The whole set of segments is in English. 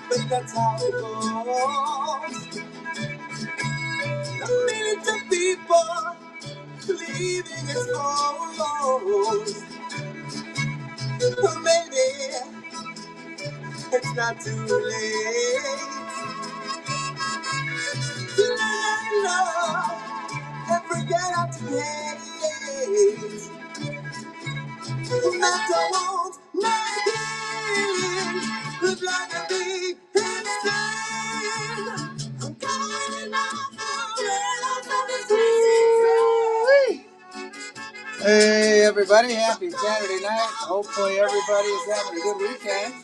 But that's how it goes. Millions of people leaving its foes. Maybe it's not too late to let love and forget our hate. That I won't let it look like a big insane. I'm going off the rails of this crazy train. Hey everybody, happy Saturday night. Hopefully everybody is having a good weekend.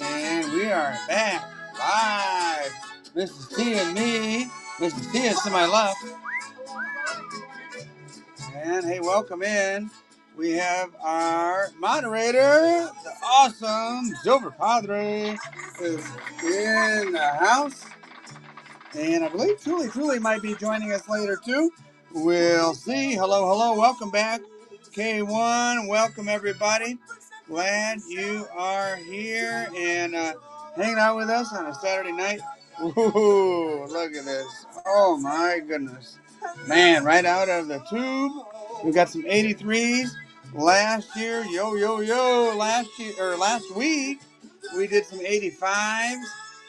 And we are back live. Mrs. T and me. Mrs. T is to my left. And hey, welcome in. We have our moderator, the awesome Silver Padre, is in the house. And I believe Truly might be joining us later too. We'll see. Hello. Welcome back. K1, welcome everybody. Glad you are here and hanging out with us on a Saturday night. Ooh, look at this. Oh my goodness. Man, right out of the tube. We've got some 83s. Last year, last week, we did some 85s.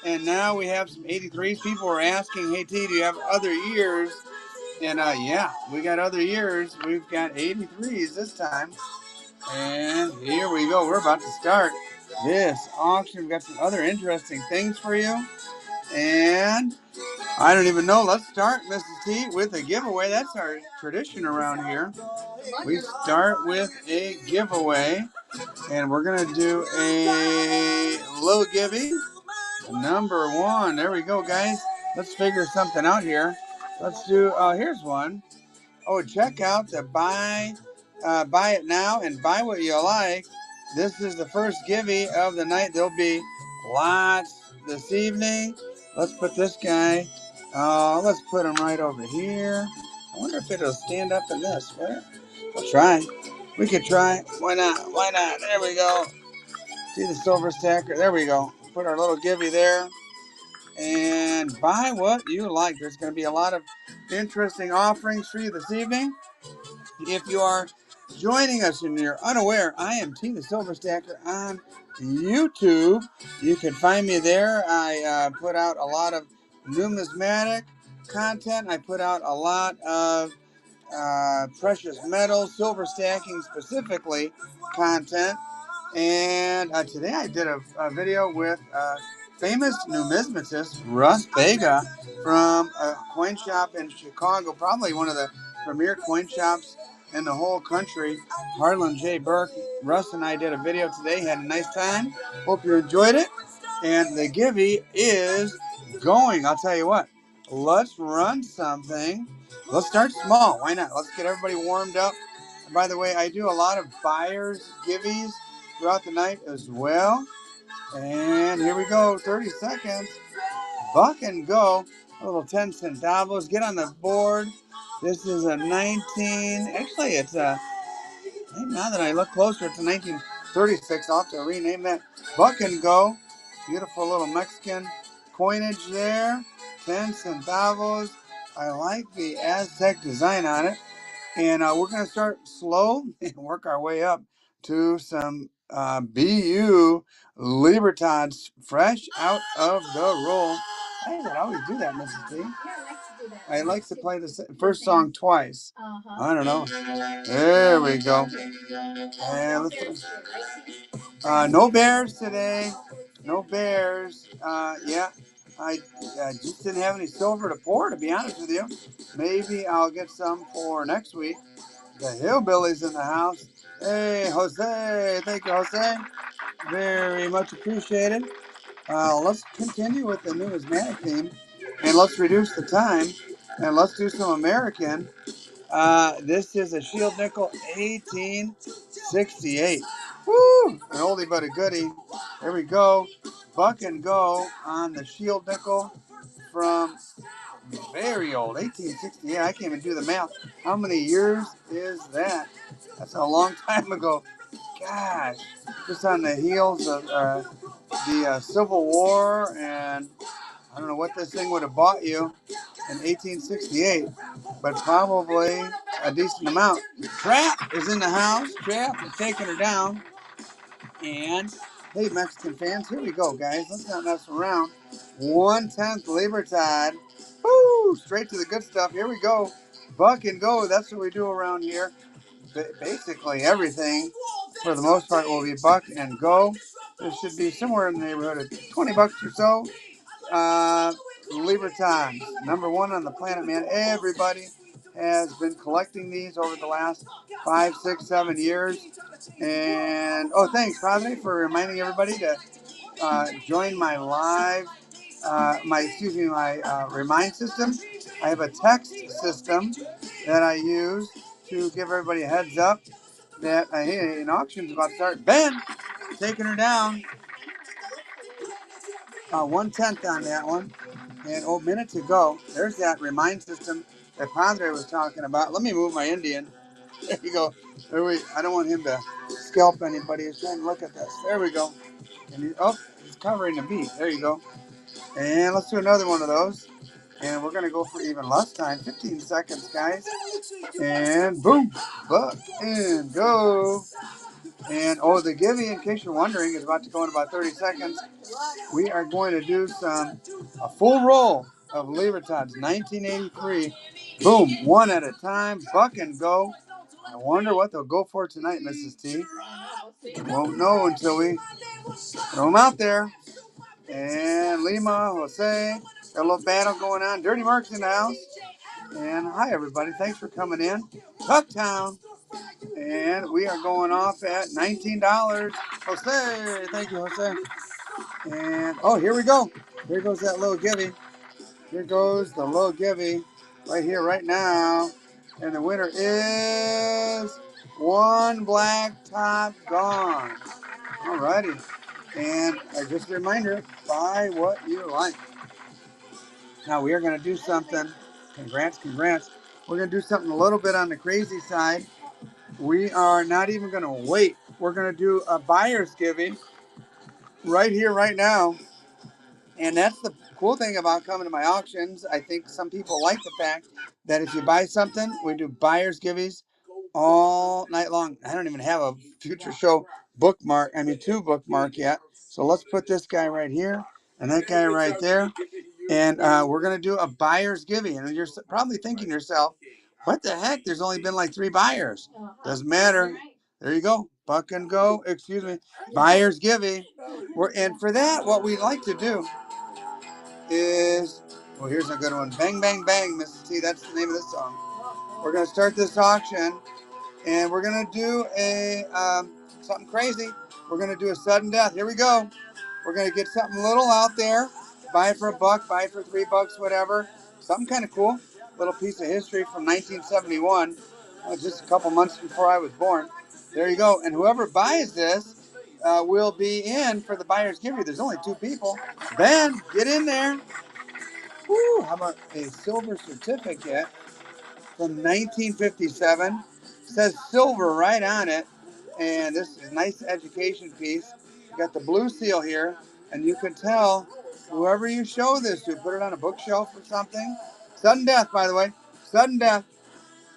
And now we have some 83s. People are asking, hey, T, do you have other years? And yeah, we got other years. We've got 83s this time. And here we go. We're about to start this auction. We've got some other interesting things for you. And I don't even know. Let's start, Mrs. T, with a giveaway. That's our tradition around here. We start with a giveaway. And we're going to do a little givey. Number one. There we go, guys. Let's figure something out here. Let's do, here's one. Oh, check out the buy it now and buy what you like. This is the first givey of the night. There'll be lots this evening. Let's put this guy, let's put him right over here. I wonder if it'll stand up in this. We'll try. We could try. Why not? There we go. See the silver stacker? There we go. Put our little givey there. And buy what you like. There's going to be a lot of interesting offerings for you this evening. If you are joining us and you're unaware, I am T the Silver Stacker on YouTube. You can find me there. I put out a lot of numismatic content. I put out a lot of precious metal, silver stacking specifically content. And today I did a video with famous numismatist Russ Vega from a coin shop in Chicago, probably one of the premier coin shops in the whole country, Harlan J. Burke. Russ and I did a video today, had a nice time. Hope you enjoyed it. And the givey is going. I'll tell you what, let's run something. Let's start small. Why not? Let's get everybody warmed up. And by the way, I do a lot of buyers givvies throughout the night as well. And here we go, 30 seconds. Buck and go. A little 10 centavos. Get on the board. This is a 19. Actually, it's a. Now that I look closer, it's a 1936. I'll have to rename that. Buck and go. Beautiful little Mexican coinage there. 10 centavos. I like the Aztec design on it. And we're going to start slow and work our way up to some BU Libertads fresh out of the roll. I didn't always do that, Mrs. T. I like to play the first song twice. I don't know. There we go. And no bears today. No bears. Yeah. I just didn't have any silver to pour, to be honest with you. Maybe I'll get some for next week. The hillbillies in the house. Hey, Jose. Thank you, Jose. Very much appreciated. Let's continue with the numismatic theme, and let's reduce the time, and let's do some American. This is a Shield Nickel 1868. Woo! An oldie but a goodie. There we go. Buck and go on the Shield Nickel from very old, 1868. I can't even do the math. How many years is that? That's a long time ago. Gosh, just on the heels of the Civil War, and I don't know what this thing would have bought you in 1868, but probably a decent amount. Trap is in the house. Trap is taking her down. And hey, Mexican fans, here we go, guys. Let's not mess around. 1/10 Libertad. Woo! Straight to the good stuff. Here we go. Buck and go. That's what we do around here. Basically, everything, for the most part, will be buck and go. This should be somewhere in the neighborhood of 20 bucks or so. Libertads, #1 on the planet, man. Everybody has been collecting these over the last 5, 6, 7 years. And oh, thanks, Padre, for reminding everybody to join my live, my remind system. I have a text system that I use to give everybody a heads up that hey, an auction's about to start. Ben, taking her down. 1/10 on that one. And minute to go. There's that remind system that Padre was talking about. Let me move my Indian. There you go. I don't want him to scalp anybody. He's trying to look at this. There we go. And he's covering the beat. There you go. And let's do another one of those. And we're going to go for even less time. 15 seconds, guys. And boom. Buck and go. And the giving, in case you're wondering, is about to go in about 30 seconds. We are going to do a full roll of Libertads 1983. Boom, one at a time, buck and go. I wonder what they'll go for tonight, Mrs. T. Won't know until we throw them out there. And Lima, Jose, got a little battle going on. Dirty Mark's in the house. And hi, everybody. Thanks for coming in. Tucktown. And we are going off at $19. Jose, thank you, Jose. And here we go. Here goes that little givey. Here goes the little givey right here, right now. And the winner is one black top gone. Alrighty. And just a reminder, buy what you like. Now we are going to do something. Congrats. We're going to do something a little bit on the crazy side. We are not even going to wait. We're going to do a buyer's giving right here, right now. And that's the cool thing about coming to my auctions. I think some people like the fact that if you buy something, we do buyer's givings all night long. I don't even have a future show two bookmark yet. So let's put this guy right here and that guy right there. And we're going to do a buyer's giving. And you're probably thinking to yourself, what the heck? There's only been like 3 buyers. Doesn't matter. There you go. Buck and go. Excuse me. Buyer's giving. And for that, what we like to do is, here's a good one. Bang, bang, bang, Mrs. T. That's the name of this song. We're going to start this auction, and we're going to do something crazy. We're going to do a sudden death. Here we go. We're going to get something little out there. Buy it for $1, buy it for $3, whatever. Something kind of cool. Little piece of history from 1971. Just a couple months before I was born. There you go. And whoever buys this will be in for the buyer's giveaway. There's only 2 people. Ben, get in there. Woo, how about a silver certificate from 1957? It says silver right on it. And this is a nice education piece. You got the blue seal here. And you can tell whoever you show this to, put it on a bookshelf or something. Sudden death, by the way. Sudden death.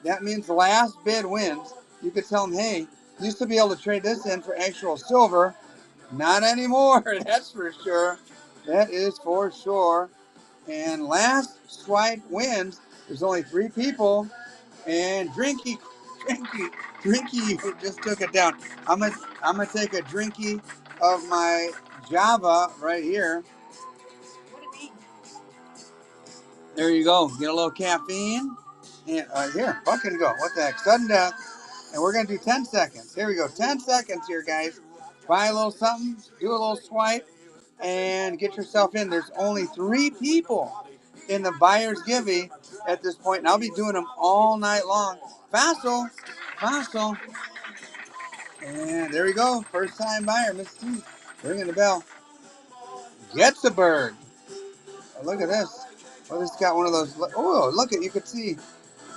That means the last bid wins. You could tell them, hey, you used to be able to trade this in for actual silver. Not anymore, that's for sure. That is for sure. And last swipe wins. There's only 3 people. And Drinky just took it down. I'm gonna take a Drinky of my Java right here. There you go. Get a little caffeine. And here, buck and go. What the heck? Sudden death. And we're gonna do 10 seconds. Here we go. 10 seconds here, guys. Buy a little something, do a little swipe, and get yourself in. There's only 3 people. in the buyer's givey at this point, and I'll be doing them all night long. Fossil, Fossil. And there we go. First time buyer, Mrs. T. Ringing the bell. Gets a bird. Oh, look at this. Oh, this got one of those. Oh, look at, you could see.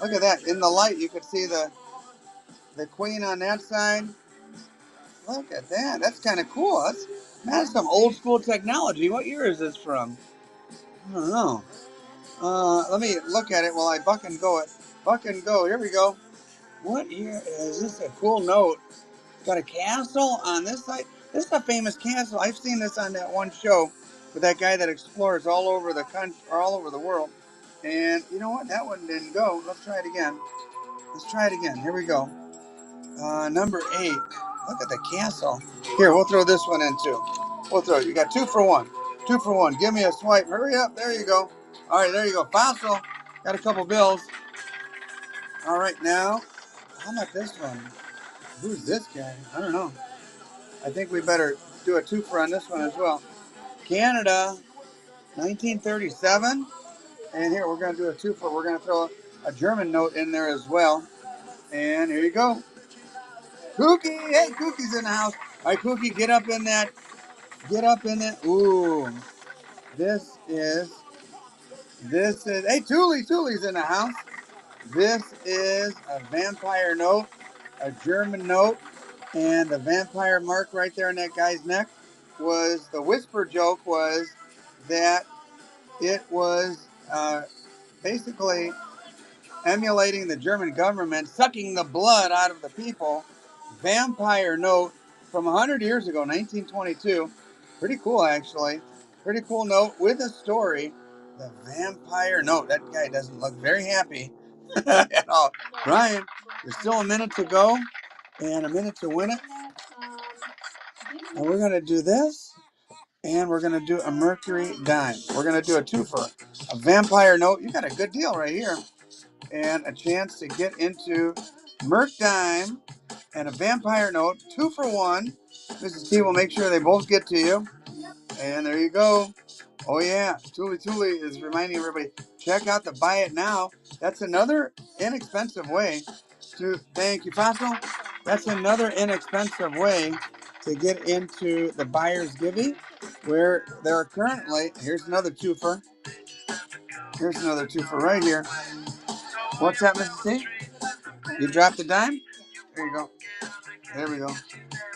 Look at that. In the light, you could see the queen on that side. Look at that. That's kind of cool. That's some old school technology. What year is this from? I don't know. Let me look at it while I buck and go it. Buck and go. Here we go. What year is this? A cool note. Got a castle on this side. This is a famous castle. I've seen this on that one show with that guy that explores all over the country or all over the world. And you know what? That one didn't go. Let's try it again. Let's try it again. Here we go. Number 8. Look at the castle. Here, we'll throw this one in too. We'll throw it. You got 2 for 1. 2 for 1. Give me a swipe. Hurry up. There you go. All right, there you go. Fossil. Got a couple bills. All right, now, how about this one? Who's this guy? I don't know. I think we better do a 2 for on this one as well. Canada, 1937. And here, we're going to do a 2 for. We're going to throw a German note in there as well. And here you go. Cookie. Hey, Cookie's in the house. All right, Cookie, get up in that. Get up in it. Ooh. This is, hey, Thule's in the house. This is a vampire note, a German note, and the vampire mark right there on that guy's neck was, the whisper joke was that it was basically emulating the German government, sucking the blood out of the people. Vampire note from 100 years ago, 1922. Pretty cool, actually. Pretty cool note with a story. The vampire note. That guy doesn't look very happy at all. Brian, there's still a minute to go and a minute to win it. And we're going to do this. And we're going to do a Mercury dime. We're going to do a 2 for a vampire note. You got a good deal right here. And a chance to get into Merc Dime and a vampire note, 2 for 1. Mrs. T will make sure they both get to you. And there you go. Oh yeah, Thule is reminding everybody, check out the buy it now. That's another inexpensive way to, thank you, Fossil. That's another inexpensive way to get into the buyer's givey, where there are currently, here's another 2 for. Here's another 2 for right here. What's that, Mrs. T? You dropped a dime? There you go. There we go.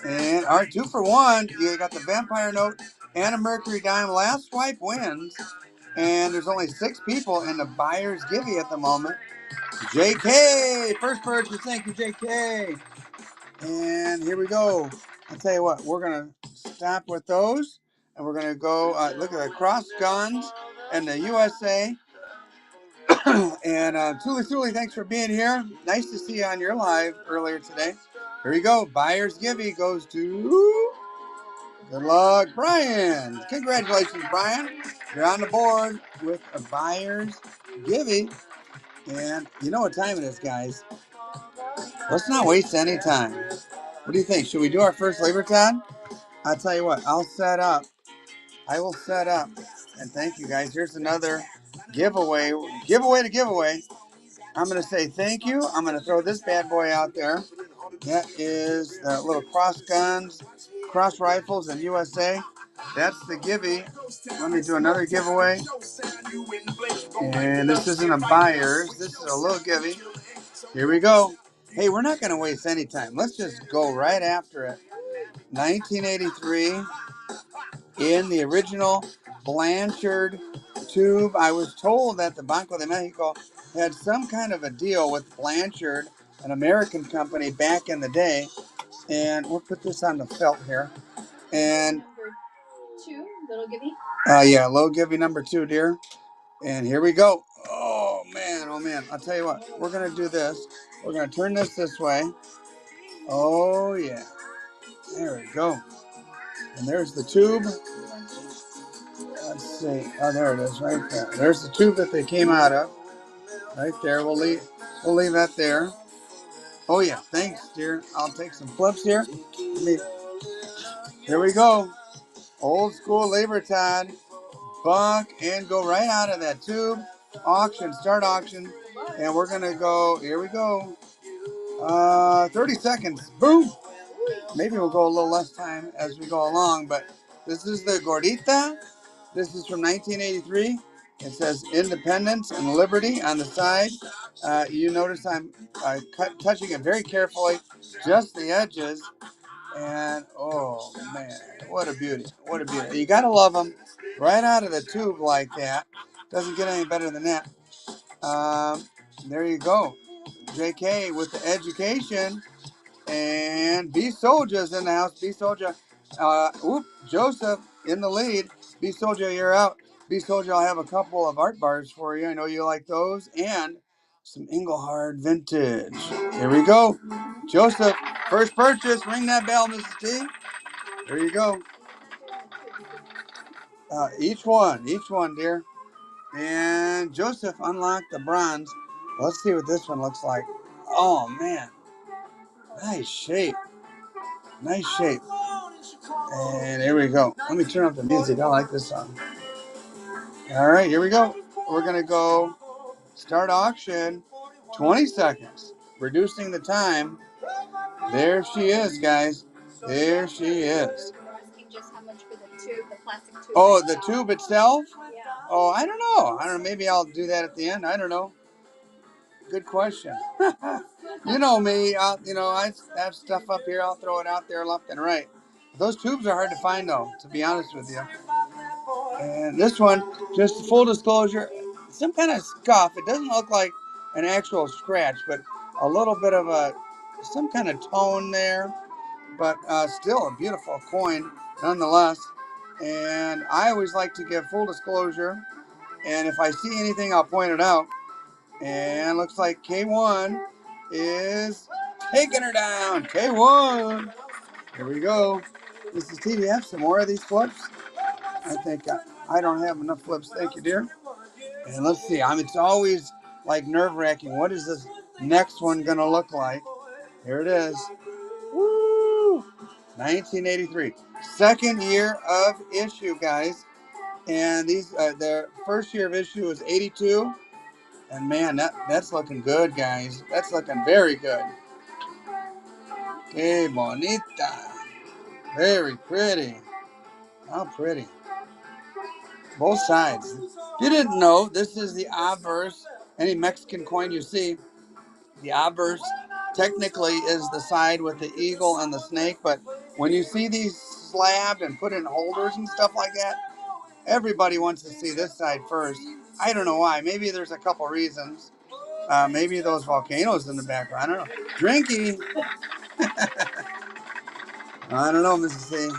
And all right, 2 for 1. You got the vampire note and a Mercury dime. Last swipe wins. And there's only 6 people in the buyer's givey at the moment. JK, first purchase. Thank you, JK. And here we go. I'll tell you what, we're going to stop with those. And we're going to go look at the cross guns and the USA. And Thule, thanks for being here. Nice to see you on your live earlier today. Here we go. Buyer's givey goes to, good luck, Brian. Congratulations, Brian. You're on the board with a buyer's givey. And you know what time it is, guys. Let's not waste any time. What do you think? Should we do our first Libertad? I'll tell you what, I'll set up. I will set up. And thank you, guys. Here's another giveaway. Giveaway. I'm going to say thank you. I'm going to throw this bad boy out there. That is little cross guns, cross rifles, and USA. That's the givey. Let me do another giveaway. And this isn't a buyer's. This is a little givey. Here we go. Hey, we're not going to waste any time. Let's just go right after it. 1983 in the original Blanchard tube. I was told that the Banco de Mexico had some kind of a deal with Blanchard, an American company back in the day. And we'll put this on the felt here. And number 2, little givey. Yeah, little givey number 2, dear. And here we go. Oh man. I'll tell you what. We're gonna do this. We're gonna turn this way. Oh yeah. There we go. And there's the tube. Let's see. Oh, there it is, right there. There's the tube that they came out of. Right there. We'll leave that there. Oh yeah. Thanks, dear. I'll take some flips here. Here we go. Old school Libertad. buck and go right out of that tube. Auction, start auction. And we're going to go, here we go. 30 seconds. Boom. Maybe we'll go a little less time as we go along, but this is the Gordita. This is from 1983. It says Independence and Liberty on the side. You notice I'm touching it very carefully, just the edges. And oh man, what a beauty! What a beauty! You gotta love them right out of the tube like that. Doesn't get any better than that. There you go, JK with the education. And B Soldier's in the house. B Soldier, Joseph in the lead. B Soldier, you're out. B Soldier, I'll have a couple of art bars for you. I know you like those. And some Engelhard vintage. Here we go. Joseph, first purchase. Ring that bell, Mrs. T. There you go. Each one, dear. And Joseph unlocked the bronze. Let's see what this one looks like. Oh, man. Nice shape. Nice shape. And here we go. Let me turn up the music. I like this song. All right, here we go. We're going to go start auction. 20 seconds. Reducing the time. There she is, guys. There she is. Oh, the tube itself? Oh, I don't know. Maybe I'll do that at the end. I don't know. Good question. You know me. I have stuff up here. I'll throw it out there left and right. Those tubes are hard to find, though, to be honest with you. And this one, just full disclosure, some kind of scuff. It doesn't look like an actual scratch, but a little bit of some kind of tone there. But still a beautiful coin, nonetheless. And I always like to give full disclosure. And if I see anything, I'll point it out. And looks like K1 is taking her down. K1. Here we go. Mrs. T, do you have some more of these flips? I think I don't have enough flips. Thank you, dear. And let's see. It's always like nerve-wracking. What is this next one going to look like? Here it is. Woo! 1983. Second year of issue, guys. And their first year of issue was 82. And man, that's looking good, guys. That's looking very good. Que bonita. Very pretty. How pretty. Both sides. If you didn't know, this is the obverse. Any Mexican coin you see, the obverse technically is the side with the eagle and the snake. But when you see these slabbed and put in holders and stuff like that, everybody wants to see this side first. I don't know why. Maybe there's a couple reasons. Maybe those volcanoes in the background. I don't know. Drinky. I don't know, Mrs. C.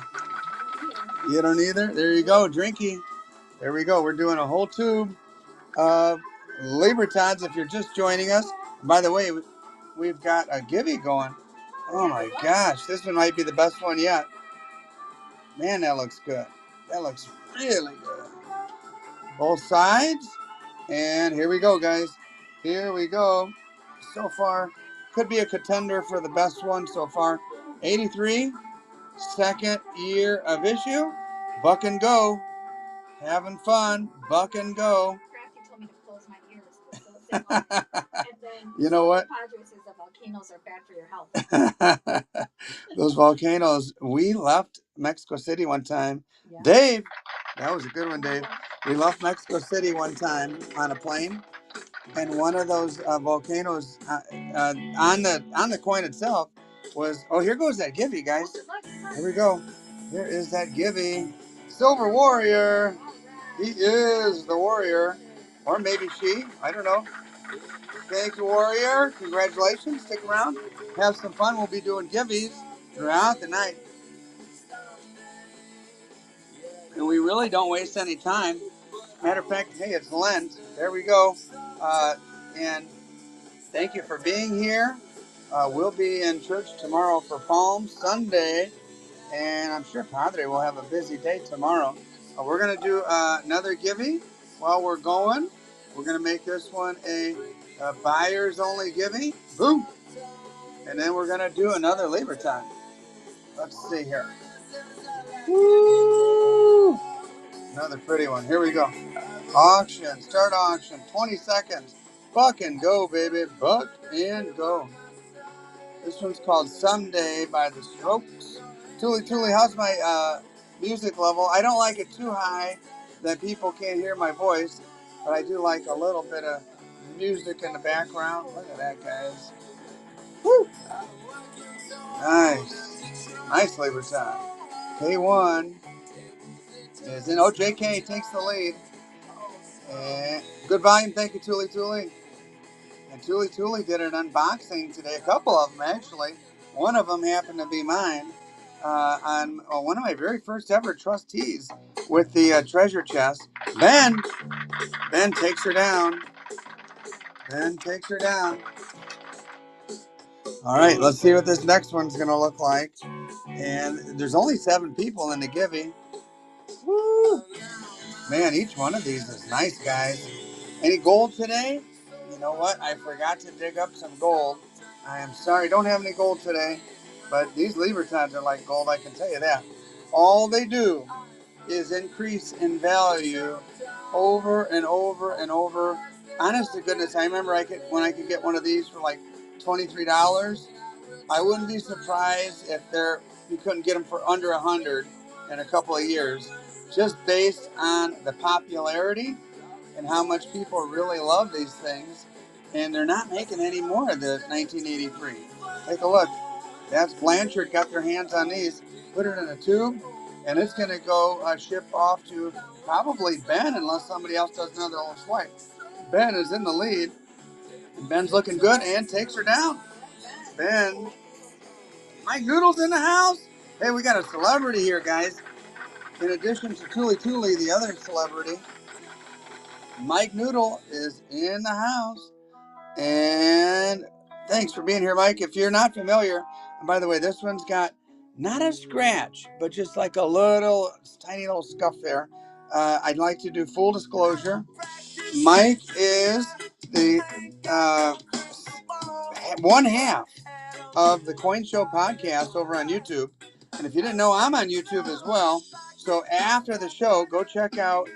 You don't either? There you go. Drinky. There we go. We're doing a whole tube of Libertads if you're just joining us. By the way, we've got a Gibby going. Oh my gosh. This one might be the best one yet. Man, that looks good. That looks really good. Both sides. And here we go, guys. Here we go. So far, could be a contender for the best one so far. 83, second year of issue. Buck and go. Having fun. Buck and go. Crafty told me to close my ears. You know what? Padre says the volcanoes are bad for your health. Those volcanoes. We left Mexico City one time. Yeah. Dave, that was a good one, Dave. We left Mexico City one time on a plane. And one of those volcanoes on the coin itself was, oh, here goes that Gibby, guys. Here we go. Here is that Gibby. Silver Warrior. He is the warrior. Or maybe she. I don't know. Thank you, Warrior. Congratulations. Stick around. Have some fun. We'll be doing Gibbies throughout the night. And we really don't waste any time. Matter of fact, hey, it's Lent. There we go. And thank you for being here. We'll be in church tomorrow for Palm Sunday. And I'm sure Padre will have a busy day tomorrow. We're going to do another Givey while we're going. We're going to make this one a buyers only Givey. Boom. And then we're going to do another Labor Time. Let's see here. Woo! Another pretty one. Here we go. Auction. Start auction. 20 seconds. Buck and go, baby. Buck and go. This one's called Someday by The Strokes. Tuli, how's my music level? I don't like it too high that people can't hear my voice, but I do like a little bit of music in the background. Look at that, guys. Woo! Nice. Nice Libertad. K1 is in. Oh, JK takes the lead. And good volume. Thank you, Tuli. And Tuli did an unboxing today. A couple of them, actually. One of them happened to be mine on one of my very first ever trustees with the treasure chest. Ben takes her down. Ben takes her down. All right, let's see what this next one's going to look like. And there's only 7 people in the giving. Woo! Man, each one of these is nice, guys. Any gold today? You know what? I forgot to dig up some gold. I am sorry, don't have any gold today. But these Libertads are like gold, I can tell you that. All they do is increase in value over and over. Honest to goodness, I remember when I could get one of these for like $23. I wouldn't be surprised if you couldn't get them for under 100 in a couple of years, just based on the popularity and how much people really love these things. And they're not making any more of the 1983. Take a look. That's Blanchard got their hands on these, put it in a tube, and it's going to go ship off to probably Ben unless somebody else does another little swipe. Ben is in the lead. Ben's looking good and takes her down. Ben. Mike Noodle's in the house. Hey, we got a celebrity here, guys. In addition to Tuli, the other celebrity, Mike Noodle is in the house. And thanks for being here, Mike. If you're not familiar, and by the way, this one's got not a scratch, but just like a little tiny little scuff there. I'd like to do full disclosure. Mike is the one half of the Coin Show podcast over on YouTube. And if you didn't know, I'm on YouTube as well. So after the show, go check out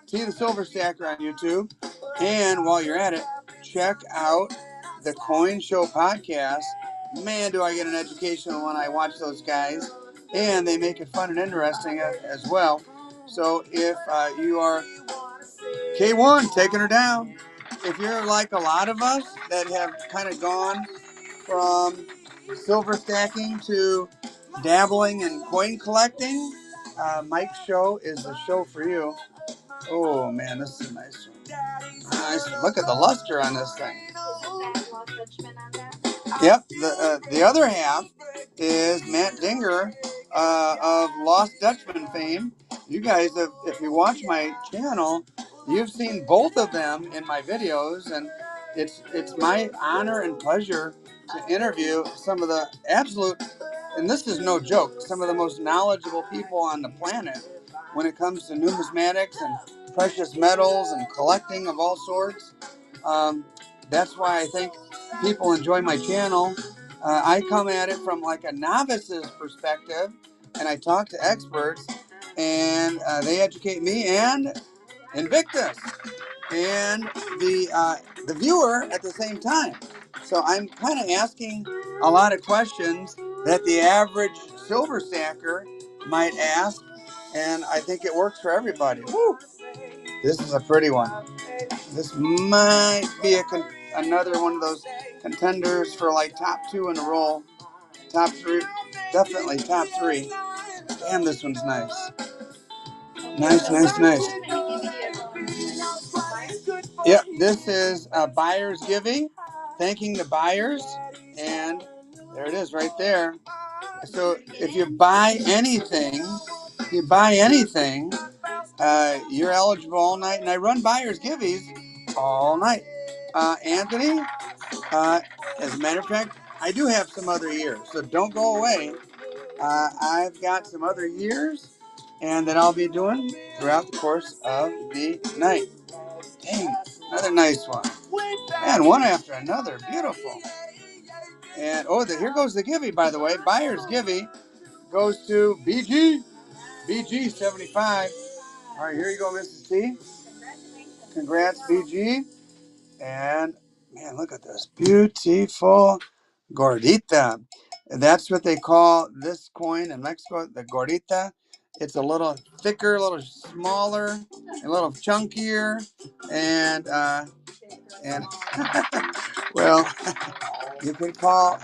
T the Silver Stacker on YouTube. And while you're at it, check out the Coin Show podcast. Man, do I get an education when I watch those guys. And they make it fun and interesting as well. So if you are K1 taking her down, if you're like a lot of us that have kind of gone from silver stacking to dabbling in coin collecting, Mike's show is the show for you. Oh man, this is a nice one. Nice. Look at the luster on this thing. Yep. The other half is Matt Dinger of Lost Dutchman fame. You guys, if you watch my channel, you've seen both of them in my videos, and it's my honor and pleasure to interview some of the absolute, and this is no joke, some of the most knowledgeable people on the planet when it comes to numismatics and precious metals and collecting of all sorts. That's why I think people enjoy my channel. I come at it from like a novice's perspective, and I talk to experts, and they educate me and Invictus and the viewer at the same time. So I'm kind of asking a lot of questions that the average silver stacker might ask, and I think it works for everybody. Woo! This is a pretty one. This might be another one of those contenders for like top 2 in a row. Top 3, definitely top 3. Damn, this one's nice. Nice. Yep, this is Buyer's Giving, thanking the buyers, and there it is right there. So if you buy anything, you're eligible all night, and I run Buyer's Givies all night. Anthony, as a matter of fact, I do have some other years, so don't go away. I've got some other years, and that I'll be doing throughout the course of the night. Dang, another nice one. Man, one after another. Beautiful. And, here goes the Givey, by the way. Buyer's Givey goes to BG 75. All right, here you go, Mrs. T. Congrats, BG. And man, look at this beautiful gordita. That's what they call this coin in Mexico, the gordita. It's a little thicker, a little smaller, a little chunkier, and well, you can call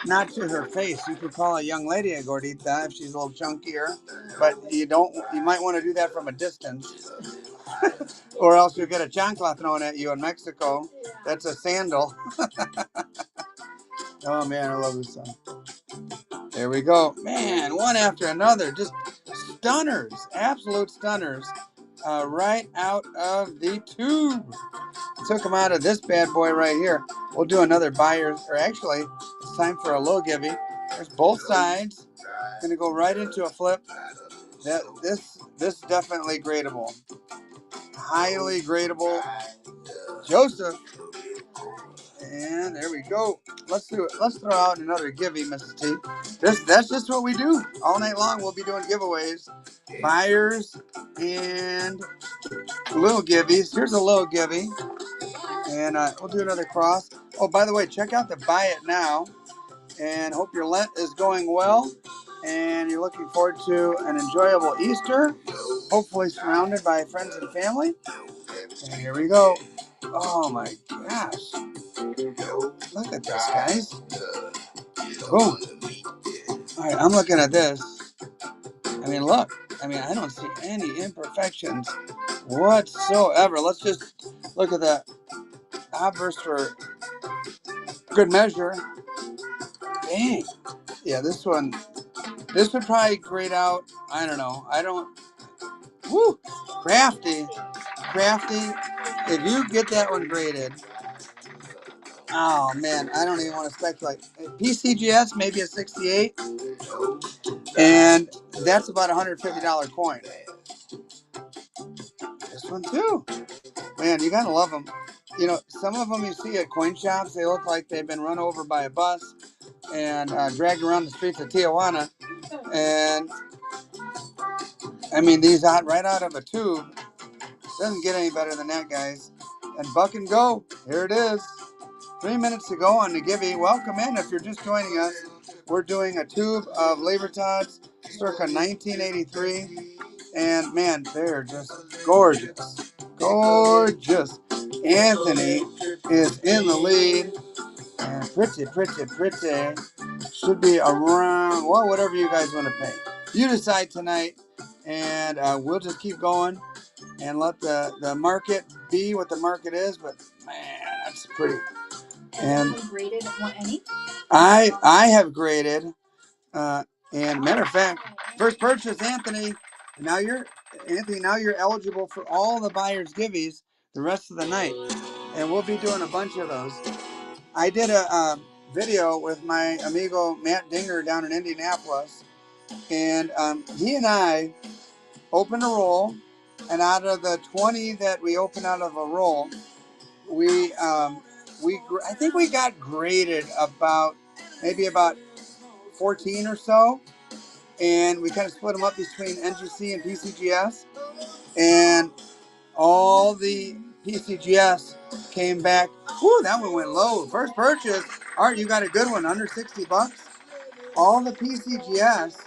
not to her face. You could call a young lady a gordita if she's a little chunkier, but you don't. You might want to do that from a distance, or else you'll get a chancla thrown at you in Mexico. That's a sandal. Oh man, I love this song. There we go. Man, one after another. Just stunners. Absolute stunners. Right out of the tube. Took them out of this bad boy right here. We'll do another buyer. Or actually, it's time for a low givey. There's both sides. Gonna go right into a flip. This definitely gradable. Highly gradable. Joseph. And there we go. Let's do it. Let's throw out another givey, Mrs. T. That's just what we do. All night long we'll be doing giveaways. Buyers and little givvies. Here's a little givey. And we'll do another cross. Oh, by the way, check out the Buy It Now. And hope your Lent is going well. And you're looking forward to an enjoyable Easter. Hopefully surrounded by friends and family. And here we go. Oh my gosh. Look at this, guys. Boom. All right, I'm looking at this. I mean, look. I mean, I don't see any imperfections whatsoever. Let's just look at that obverse for good measure. Dang. Yeah, this one. This would probably grade out. I don't know. I don't. Woo. Crafty. Crafty. If you get that one graded. Oh, man. I don't even want to speculate. PCGS, maybe a 68. And that's about a $150 coin. This one, too. Man, you gotta love them. You know, some of them you see at coin shops, they look like they've been run over by a bus and dragged around the streets of Tijuana. And I mean, these out right out of a tube. Doesn't get any better than that, guys. And buck and go. Here it is. 3 minutes to go on the Gibby. Welcome in if you're just joining us. We're doing a tube of Libertads circa 1983. And man, they're just gorgeous. Gorgeous. Anthony is in the lead. And pretty, pretty, pretty. Should be around, well, whatever you guys want to pay. You decide tonight. And we'll just keep going and let the market be what the market is. But man, that's pretty. And graded any? I have graded. And matter of fact, first purchase, Anthony. Now you're Anthony. Now you're eligible for all the buyers' givvies the rest of the night, and we'll be doing a bunch of those. I did a video with my amigo Matt Dinger down in Indianapolis, and he and I opened a roll, and out of the 20 that we opened out of a roll, I think we got graded maybe about 14 or so, and we kind of split them up between NGC and PCGS, and all the PCGS came back. Whoo, that one went low. First purchase. Art, you got a good one, under $60. All the PCGS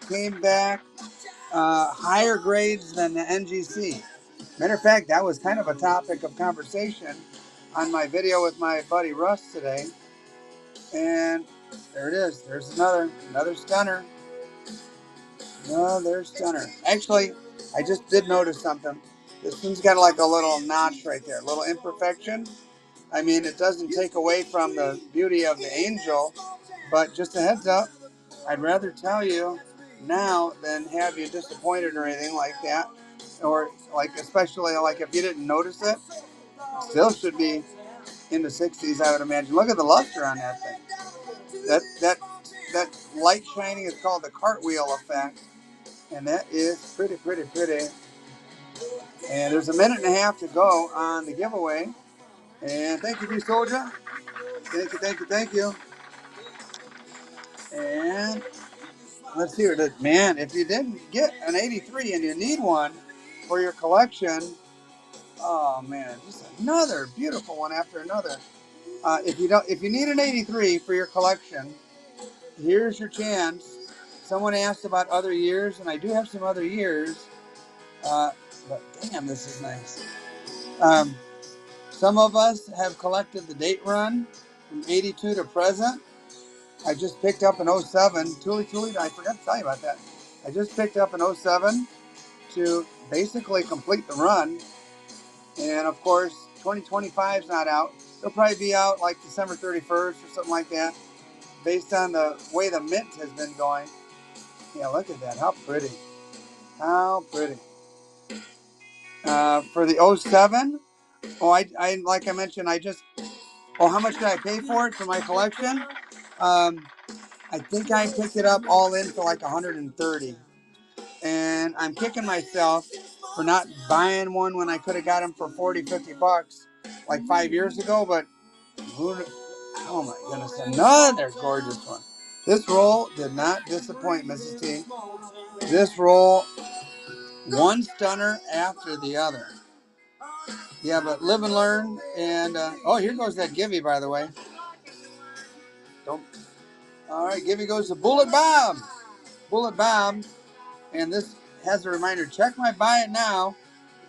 came back higher grades than the NGC. Matter of fact, that was kind of a topic of conversation on my video with my buddy Russ today. And there it is. There's another stunner. Another stunner. Actually, I just did notice something. This one's got like a little notch right there, a little imperfection. I mean, it doesn't take away from the beauty of the angel, but just a heads up, I'd rather tell you now than have you disappointed or anything like that. Or like, especially like if you didn't notice it, still should be in the 60s, I would imagine. Look at the luster on that thing. That light shining is called the cartwheel effect, and that is pretty, pretty, pretty. And there's a minute and a half to go on the giveaway. And thank you, B Soldier. Thank you, thank you, thank you. And let's see what it is. Man, if you didn't get an 83 and you need one for your collection, oh man, just another beautiful one after another. If you need an 83 for your collection, here's your chance. Someone asked about other years, and I do have some other years. But damn, this is nice. Um, some of us have collected the date run from 82 to present. I just picked up an '07. Tuli, I forgot to tell you about that. I just picked up an '07 to basically complete the run. And of course, 2025 is not out. It'll probably be out like December 31st or something like that, based on the way the mint has been going. Yeah, look at that. How pretty. How pretty. For the '07, I like I mentioned, how much did I pay for it for my collection? Um, I think I picked it up all in for like 130. And I'm kicking myself for not buying one when I could have got them for 40, 50 bucks like 5 years ago. But oh my goodness, another gorgeous one. This roll did not disappoint, Mrs. T. This roll, one stunner after the other. Yeah, but live and learn. And here goes that Givey, by the way. Don't. All right, Givey goes to Bullet Bob. Bullet Bob. And this has a reminder, check my buy it now,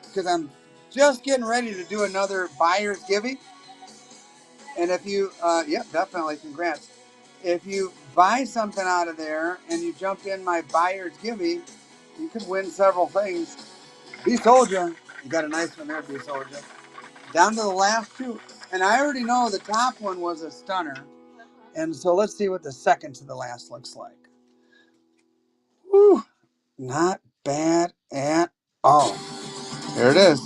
because I'm just getting ready to do another buyer's Givey. And if you, definitely, congrats. If you buy something out of there and you jump in my buyer's Givey, you could win several things. B Soldier, you got a nice one there, B Soldier. Down to the last two. And I already know the top one was a stunner. And so let's see what the second to the last looks like. Whew, not bad at all. There it is.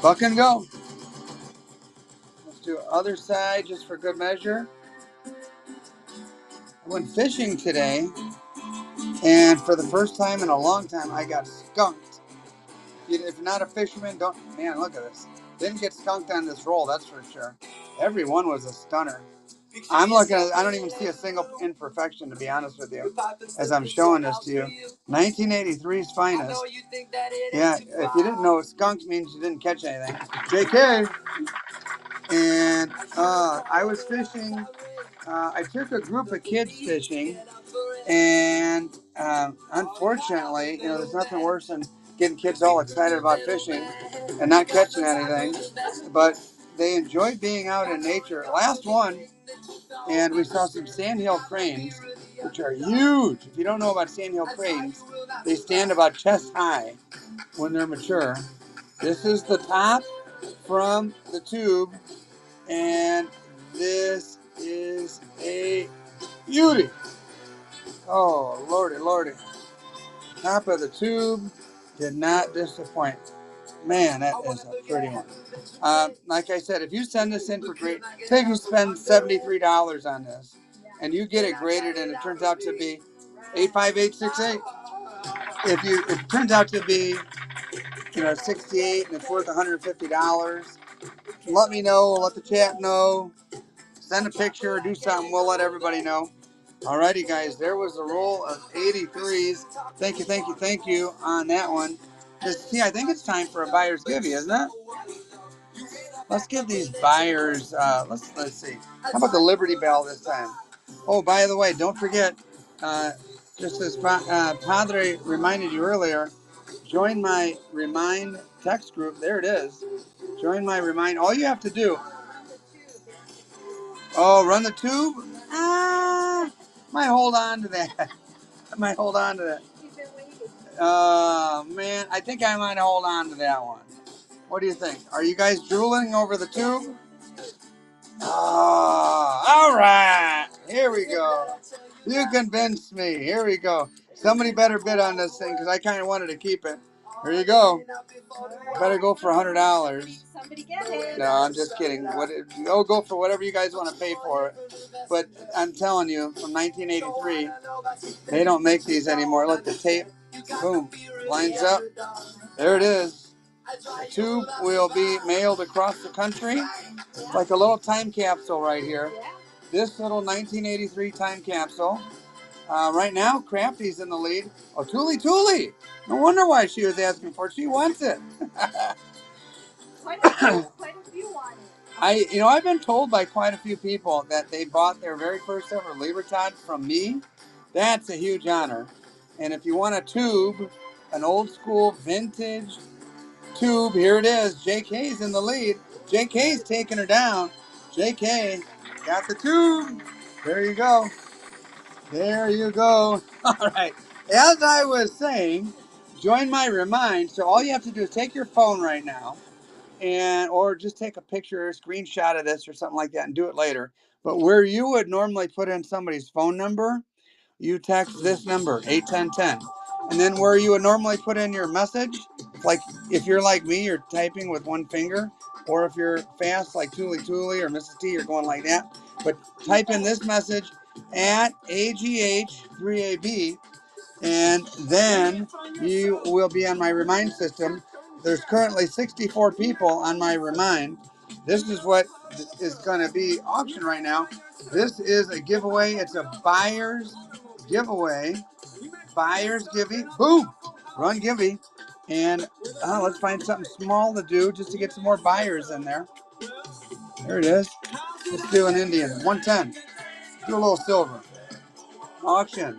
Buck and go. Let's do other side just for good measure. I went fishing today, and for the first time in a long time, I got skunked. If you're not a fisherman, man, look at this. Didn't get skunked on this roll, that's for sure. Every one was a stunner. I'm looking at, I don't even see a single imperfection, to be honest with you, as I'm showing this to you. 1983's finest. Yeah, if you didn't know, skunked means you didn't catch anything. JK. And I was fishing. I took a group of kids fishing, and unfortunately, there's nothing worse than getting kids all excited about fishing and not catching anything. But they enjoyed being out in nature. Last one, and we saw some sandhill cranes, which are huge. If you don't know about sandhill cranes, they stand about chest high when they're mature. This is the top from the tube, and this is a beauty. Oh, lordy, lordy. Top of the tube did not disappoint. Man, that is a pretty one. Like I said, if you send this in for grade, say if you spend $73 on this, and you get it graded and it turns out to be 85868, if it turns out to be 68 and it's worth $150, let me know, let the chat know, send a picture or do something, we'll let everybody know. Alrighty, guys, there was a roll of 83s. Thank you on that one. See, I think it's time for a buyer's Givey, isn't it? Let's give these buyers, let's see. How about the Liberty Bell this time? Oh, by the way, don't forget, just as Padre reminded you earlier, join my Remind text group. There it is. Join my Remind. All you have to do. Oh, run the tube? Might hold on to that. Man, I think I might hold on to that one. What do you think? Are you guys drooling over the tube? All right. Here we go. You convinced me. Here we go. Somebody better bid on this thing because I kind of wanted to keep it. Here you go. Better go for $100. Somebody get it. No, I'm just kidding. Go for whatever you guys want to pay for it. But I'm telling you, from 1983, they don't make these anymore. Look, the tape, boom, lines up. There it is. The tube will be mailed across the country. It's like a little time capsule right here. This little 1983 time capsule. Right now, Crafty's in the lead. Oh, Tuli. No wonder why she was asking for it. She wants it. Quite a few want it. I've been told by quite a few people that they bought their very first ever Libertad from me. That's a huge honor. And if you want a tube, an old school vintage tube, here it is. JK's in the lead. JK's taking her down. JK got the tube. There you go. There you go. All right. As I was saying, join my remind. So all you have to do is take your phone right now or just take a picture or a screenshot of this or something like that and do it later. But where you would normally put in somebody's phone number, you text this number, 81010. And then where you would normally put in your message, like if you're like me, you're typing with one finger, or if you're fast like Tuli or Mrs. T, you're going like that. But type in this message at AGH3AB, and then you will be on my remind system. There's currently 64 people on my remind. This is what is going to be auction right now. This is a giveaway. It's a buyer's giveaway. Buyer's givey. Boom! Run givey. And let's find something small to do just to get some more buyers in there. There it is. Let's do an Indian. 110. Do a little silver. Auction.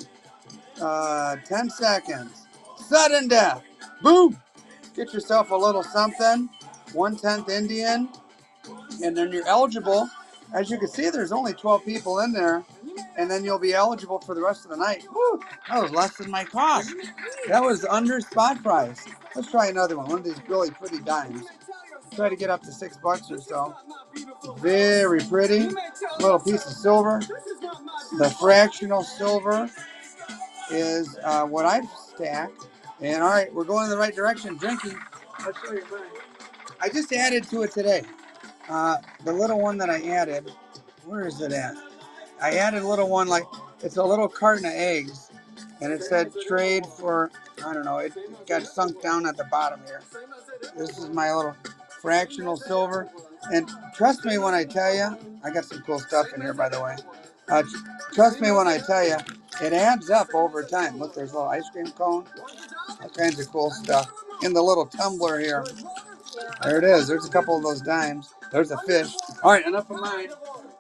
10 seconds. Sudden death. Boom! Get yourself a little something. 1/10 Indian. And then you're eligible. As you can see, there's only 12 people in there. And then you'll be eligible for the rest of the night. Woo! That was less than my cost. That was under spot price. Let's try another one. One of these really pretty dimes. Try to get up to $6 or so. Very pretty. Little piece of silver. The fractional silver is what I've stacked. And all right, we're going in the right direction. Drinking. I'll show you mine. I just added to it today. The little one that I added, where is it at? I added a little one, like it's a little carton of eggs, and it said trade for, I don't know, it got sunk down at the bottom here. This is my little fractional silver. And trust me when I tell you, I got some cool stuff in here, by the way. Trust me when I tell you, it adds up over time. Look, there's a little ice cream cone, all kinds of cool stuff in the little tumbler here. There it is. There's a couple of those dimes. There's a fish. All right, enough of mine.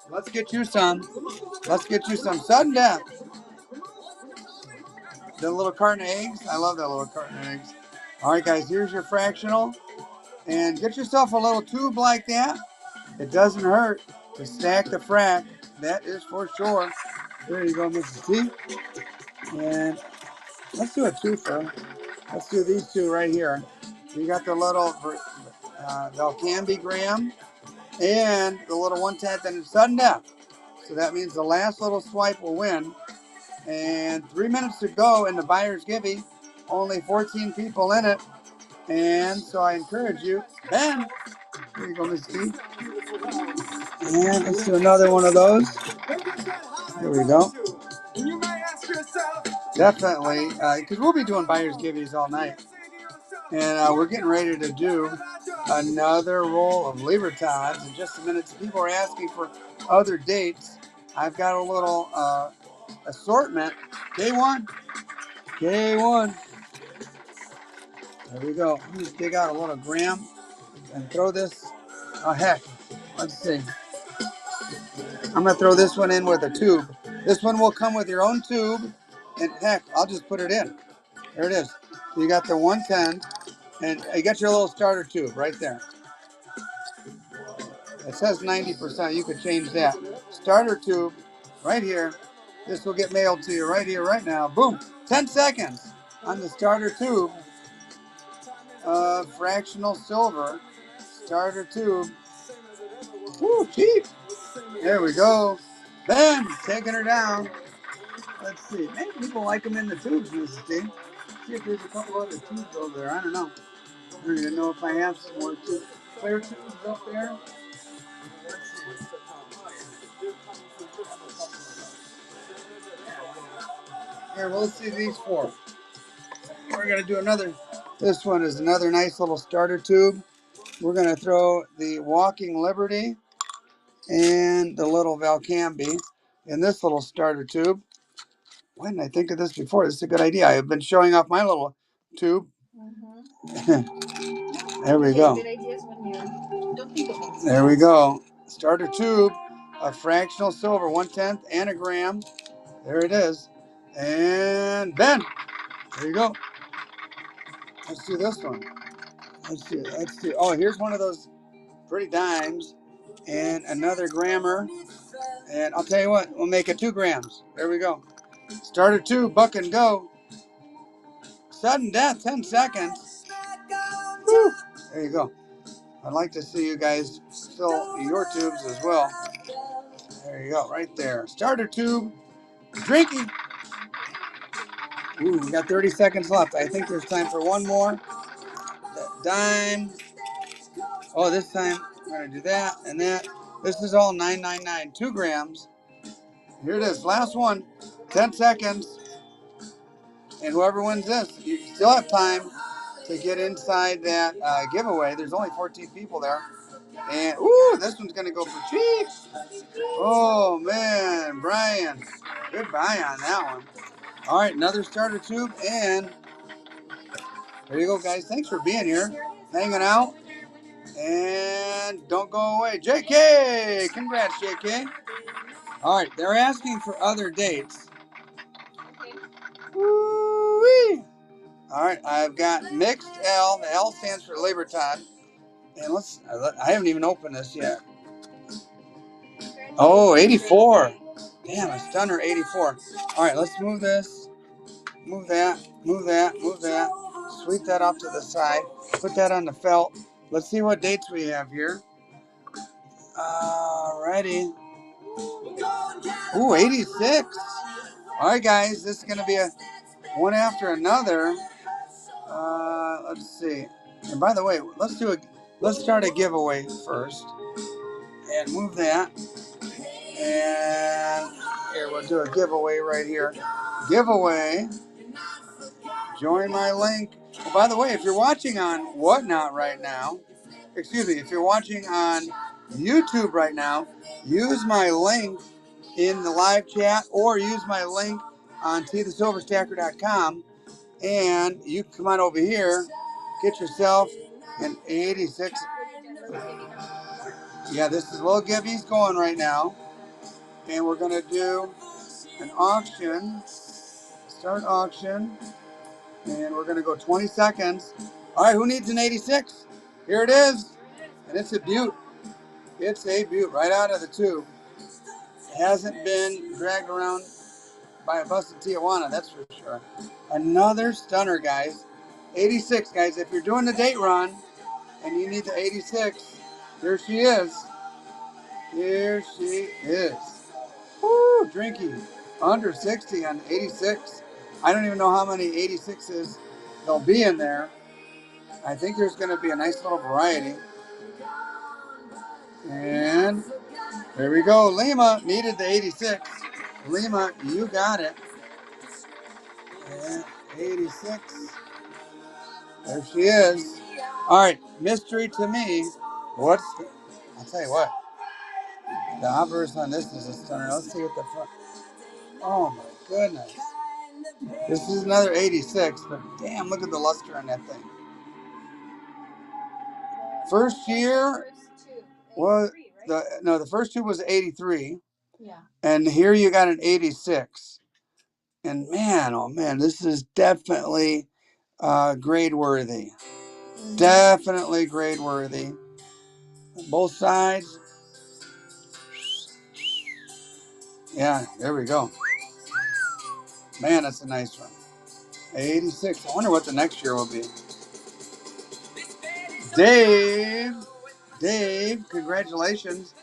Let's get you some. Let's get you some sudden death. The little carton of eggs. I love that little carton of eggs. All right, guys, here's your fractional. And get yourself a little tube like that. It doesn't hurt to stack the frac. That is for sure. There you go, Mrs. T. And let's do a twofer. Let's do these two right here. You got the little Valcambi Graham and the little 1/10 and it's sudden death. So that means the last little swipe will win. And 3 minutes to go in the buyer's givey. Only 14 people in it. And so I encourage you. Ben, here you go, Miss T. And let's do another one of those. Here we go. Definitely, because we'll be doing buyer's givings all night. And we're getting ready to do another roll of Libertads in just a minute. People are asking for other dates. I've got a little assortment. K1. K1. There we go. Let me dig out a little gram and throw this. Oh, heck. Let's see. I'm going to throw this one in with a tube. This one will come with your own tube. And heck, I'll just put it in. There it is. So you got the 110. And you got your little starter tube right there. It says 90%. You could change that. Starter tube right here. This will get mailed to you right here, right now. Boom. 10 seconds on the starter tube. Fractional silver. Starter tube. Woo, cheap. There we go. Ben, taking her down. Let's see. Maybe people like them in the tubes, Mrs. T. See if there's a couple other tubes over there. I don't know. I don't even know if I have some more tubes. Clear tubes up there. Here, well, let's see these four. We're going to do another. This one is another nice little starter tube. We're going to throw the Walking Liberty and the little Valcambi in this little starter tube. Why didn't I think of this before? This is a good idea. I've been showing off my little tube. There we go. Good ideas when you don't think of them. There we go. Starter tube, a fractional silver, 1/10 and a gram. There it is. And Ben, there you go. Let's do this one. Let's do. Oh, here's one of those pretty dimes and another grammer. And I'll tell you what, we'll make it 2 grams. There we go. Starter tube, buck and go. Sudden death, 10 seconds. Woo. There you go. I'd like to see you guys fill your tubes as well. There you go, right there. Starter tube, drinking. Ooh, we got 30 seconds left. I think there's time for one more. That dime. Oh, this time we're going to do that and that. This is all 999, 2 grams. Here it is, last one. 10 seconds. And whoever wins this, you still have time to get inside that giveaway. There's only 14 people there. And, ooh, this one's going to go for cheap. Oh, man, Brian, goodbye on that one. All right, another starter tube. And there you go, guys. Thanks for being here, hanging out. And don't go away. JK, congrats, JK. All right, they're asking for other dates. Woo-wee. All right, I've got mixed L. The L stands for Libertad. And I haven't even opened this yet. Oh, 84. Damn, a stunner 84. All right, let's move this. Move that, move that, move that. Sweep that off to the side. Put that on the felt. Let's see what dates we have here. Alrighty. Ooh, 86. All right, guys, this is going to be a one after another. Let's see. And by the way, let's start a giveaway first. And move that. And here, we'll do a giveaway right here. Giveaway. Join my link. Oh, by the way, if you're watching on Whatnot right now, if you're watching on YouTube right now, use my link in the live chat or use my link on tthesilverstacker.com and you come on over here, get yourself an 86. Yeah, this is Little Gibby's going right now. And we're going to do an auction, start auction, and we're going to go 20 seconds. All right, who needs an 86? Here it is, and it's a beaut. It's a beaut right out of the tube. It hasn't been dragged around by a bus in Tijuana, that's for sure. Another stunner, guys. 86, guys. If you're doing the date run and you need the 86, here she is. Here she is. Woo, drinking. Under 60 on 86. I don't even know how many 86s there'll be in there. I think there's going to be a nice little variety. And there we go. Lima needed the 86. Lima, you got it. And 86. There she is. All right, mystery to me. I'll tell you what. The obverse on this is a stunner. Let's see what the front. Oh my goodness. This is another 86, but damn, look at the luster on that thing. First year was the first tube was 83. Yeah. And here you got an 86. And man, oh man, this is definitely grade worthy. Definitely grade worthy. Both sides. Yeah, there we go. Man, that's a nice one. 86. I wonder what the next year will be. Dave, congratulations.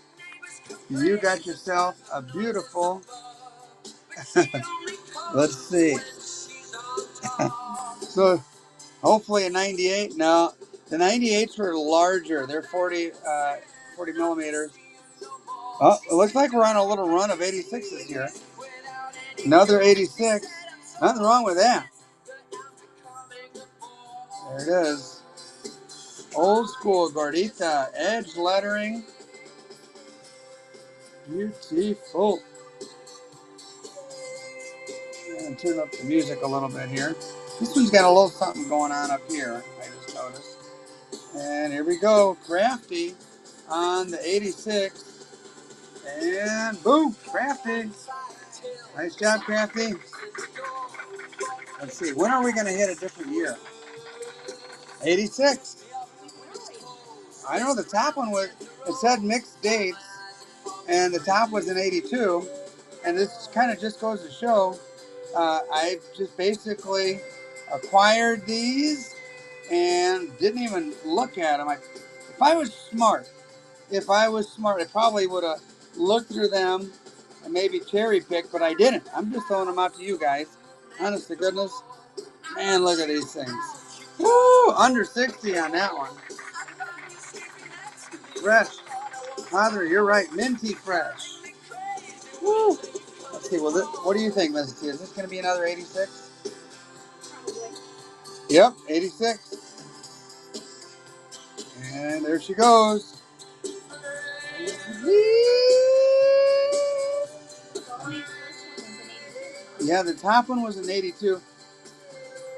You got yourself a beautiful, let's see. So hopefully a 98. No, the 98s were larger. They're 40 millimeters. Oh, it looks like we're on a little run of 86s here. Another 86. Nothing wrong with that. There it is. Old school Gordita edge lettering. Beautiful. And tune up the music a little bit here. This one's got a little something going on up here, I just noticed. And here we go, Crafty on the 86. And boom, Crafty. Nice job, Crafty. Let's see, when are we going to hit a different year? 86. I know the top one was, it said mixed dates, and the top was in 82. And this kind of just goes to show, I just basically acquired these and didn't even look at them. If I was smart, I probably would have looked through them and maybe cherry picked, but I didn't. I'm just throwing them out to you guys. Honest to goodness. Man, look at these things. Woo! Under 60 on that one. Fresh. Father, you're right. Minty fresh. Woo! Let's see. Well, what do you think, Mrs. T? Is this going to be another 86? Yep, 86. And there she goes. Yeah, the top one was an 82.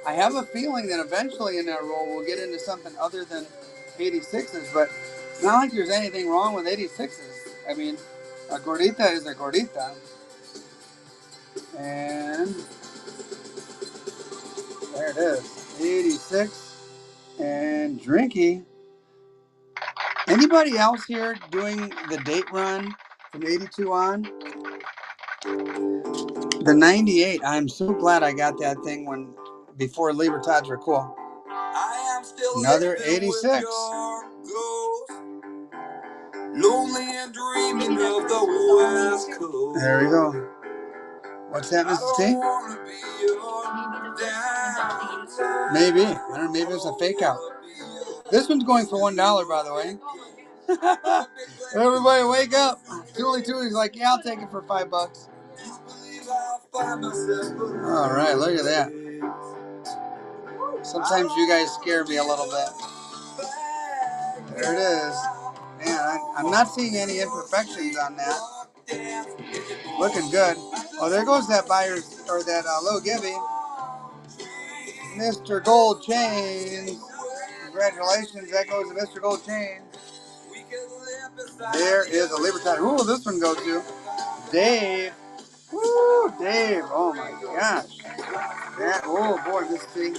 I have a feeling that eventually in that roll we'll get into something other than 86s, but it's not like there's anything wrong with 86s. I mean, a gordita is a gordita. And there it is, 86. And Drinky. Anybody else here doing the date run from 82 on? The 98. I'm so glad I got that thing before Libertads were cool. Another 86. Lonely and dreaming of the West Coast. There we go. What's that, Mrs. T? Maybe. I don't know. Maybe it's a fake out. This one's going for $1, by the way. Everybody wake up. Toolie Toolie's like, yeah, I'll take it for $5. All right, look at that. Sometimes you guys scare me a little bit. There it is. Man, I'm not seeing any imperfections on that. Looking good. Oh, there goes that buyer's, or that little Gibby. Mr. Gold Chains. Congratulations, that goes to Mr. Gold Chains. There is a Libertad. Who will this one go to? Dave. Woo, Dave. Oh my gosh. That, oh boy, this thing.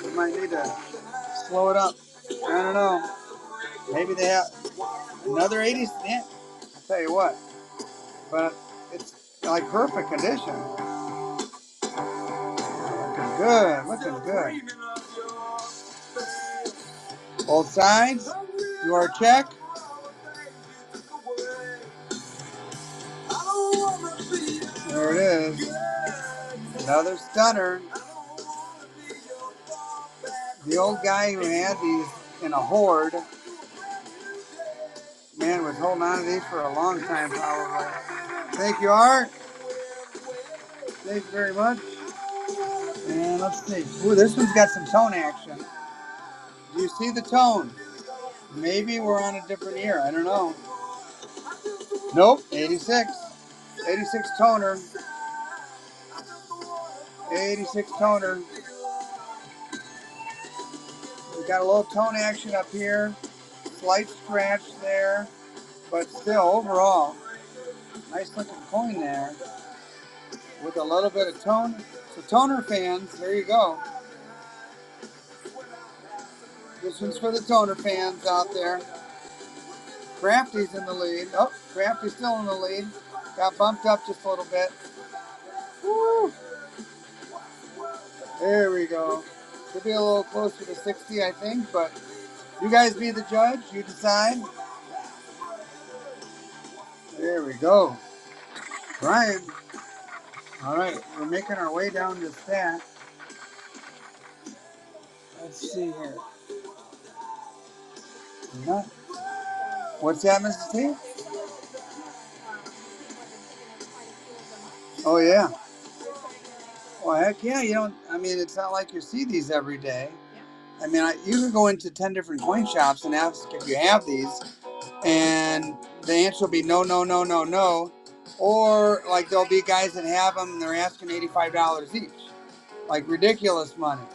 We might need to slow it up. I don't know. Maybe they have another 80. Yeah, I'll tell you what. But it's like perfect condition. Looking good. Looking good. Both sides. Do our check. There it is. Another stunner. The old guy who had these in a hoard, man, was holding on to these for a long time probably. Thank you, Art. Thank you very much. And let's see. Ooh, this one's got some tone action. Do you see the tone? Maybe we're on a different year. I don't know. Nope, 86. 86 toner. 86 toner. We got a little tone action up here. Slight scratch there. But still, overall, nice looking coin there. With a little bit of tone. So toner fans, there you go. This one's for the toner fans out there. Crafty's in the lead. Oh, Crafty's still in the lead. Got bumped up just a little bit. Woo! There we go. Could be a little closer to 60, I think, but you guys be the judge. You decide. There we go. Brian. All right, we're making our way down to that. Let's see here. Not. What's that, Mrs. T? Oh, yeah. Well, heck yeah. You don't, I mean, it's not like you see these every day. I mean, you could go into 10 different coin shops and ask if you have these, and the answer will be no, no, no, no, no. Or like there'll be guys that have them and they're asking $85 each. Like ridiculous money.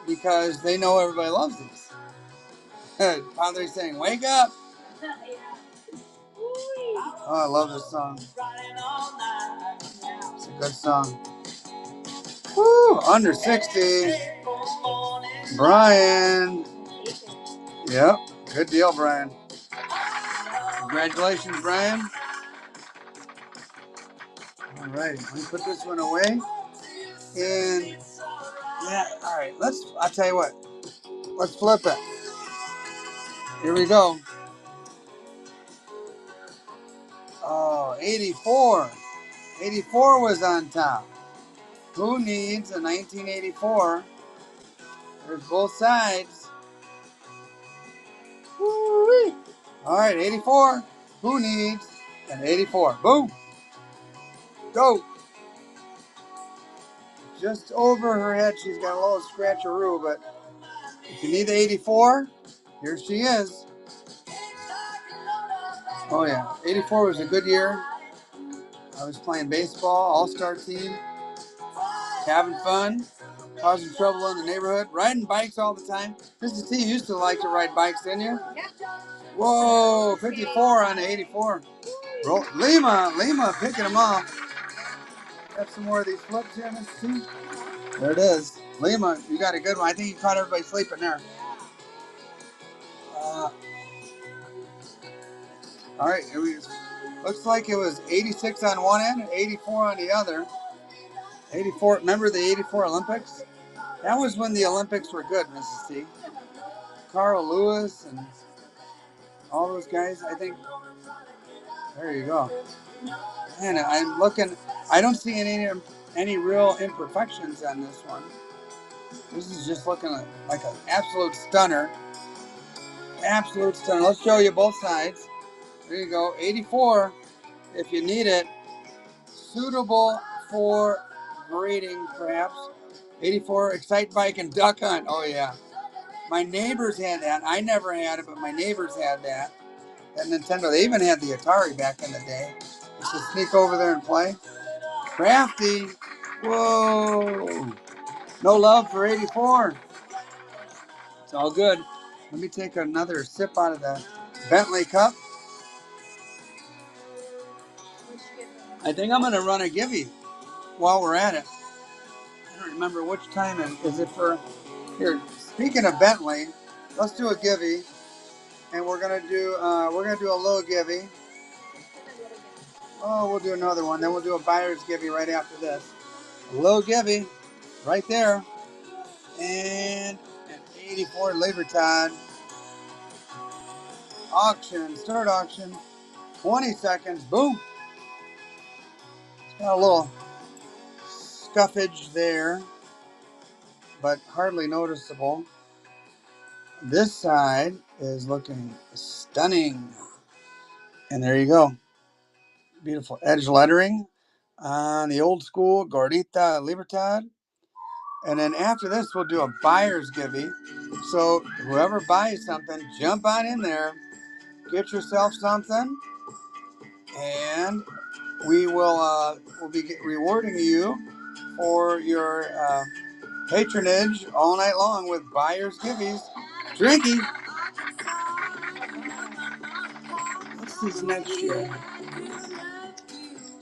Because they know everybody loves these. Padre's saying, wake up. Oh, I love this song. It's a good song. Woo, under 60. Brian. Yep, good deal, Brian. Congratulations, Brian. All right, let me put this one away. And yeah, all right, I'll tell you what, let's flip it. Here we go. Oh, 84. 84 was on top. Who needs a 1984? There's both sides. Woo-wee. All right, 84. Who needs an 84? Boom. Go. Just over her head, she's got a little scratcheroo, but if you need the 84, here she is. Oh, yeah. 84 was a good year. I was playing baseball, all-star team, having fun, causing trouble in the neighborhood, riding bikes all the time. Mrs. T used to like to ride bikes, didn't you? Whoa, 54 on the 84. Lima picking them off. Got some more of these flips here, Mrs. T. There it is. Lima, you got a good one. I think you caught everybody sleeping there. All right, looks like it was 86 on one end and 84 on the other. 84, remember the 84 Olympics? That was when the Olympics were good, Mrs. T. Carl Lewis and all those guys, I think. There you go. Man, I'm looking, I don't see any real imperfections on this one. This is just looking like an absolute stunner. Absolute stunner. Let's show you both sides. There you go. 84, if you need it. Suitable for breeding, perhaps. 84, Excite Bike and Duck Hunt. Oh, yeah. My neighbors had that. I never had it, but my neighbors had that. That Nintendo. They even had the Atari back in the day. Used to sneak over there and play. Crafty. Whoa. No love for 84. It's all good. Let me take another sip out of the Bentley cup. I think I'm going to run a Givey while we're at it. I don't remember which time is it for. Here, speaking of Bentley, let's do a Givey, and we're gonna do a low Givey. Oh, we'll do another one. Then we'll do a buyer's Givey right after this. A low Givey, right there, and an 84 Libertad auction. Start auction. 20 seconds. Boom. It's got a little scuffage there, but hardly noticeable. This side is looking stunning. And there you go. Beautiful edge lettering on the old school Gordita Libertad. And then after this, we'll do a buyer's Givey. So whoever buys something, jump on in there, get yourself something, and we'll be rewarding you for your patronage all night long with buyer's Giveys. Drinky. What's this next year?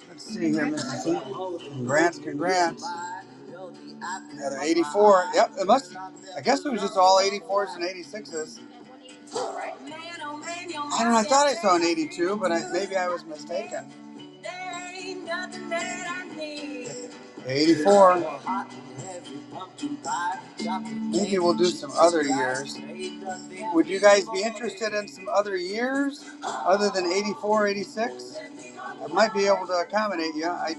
Let's see here, Mr. C. Congrats. Another 84. Yep, it must. I guess it was just all 84s and 86s. I don't know. I thought I saw an 82, but maybe I was mistaken. 84. Maybe we'll do some other years. Would you guys be interested in some other years other than 84, 86? I might be able to accommodate you. I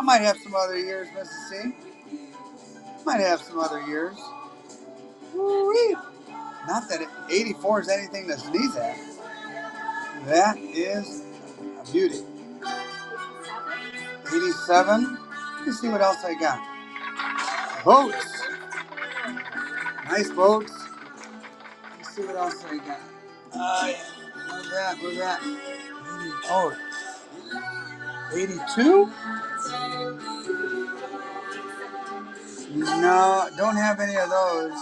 might have some other years, Mrs. C. Might have some other years. Woo-wee. Not that 84 is anything to sneeze at. That is a beauty. 87. Let me see what else I got. Boats. Nice boats. Let's see what else I got. Yeah. What's that? Oh, 82? No, don't have any of those.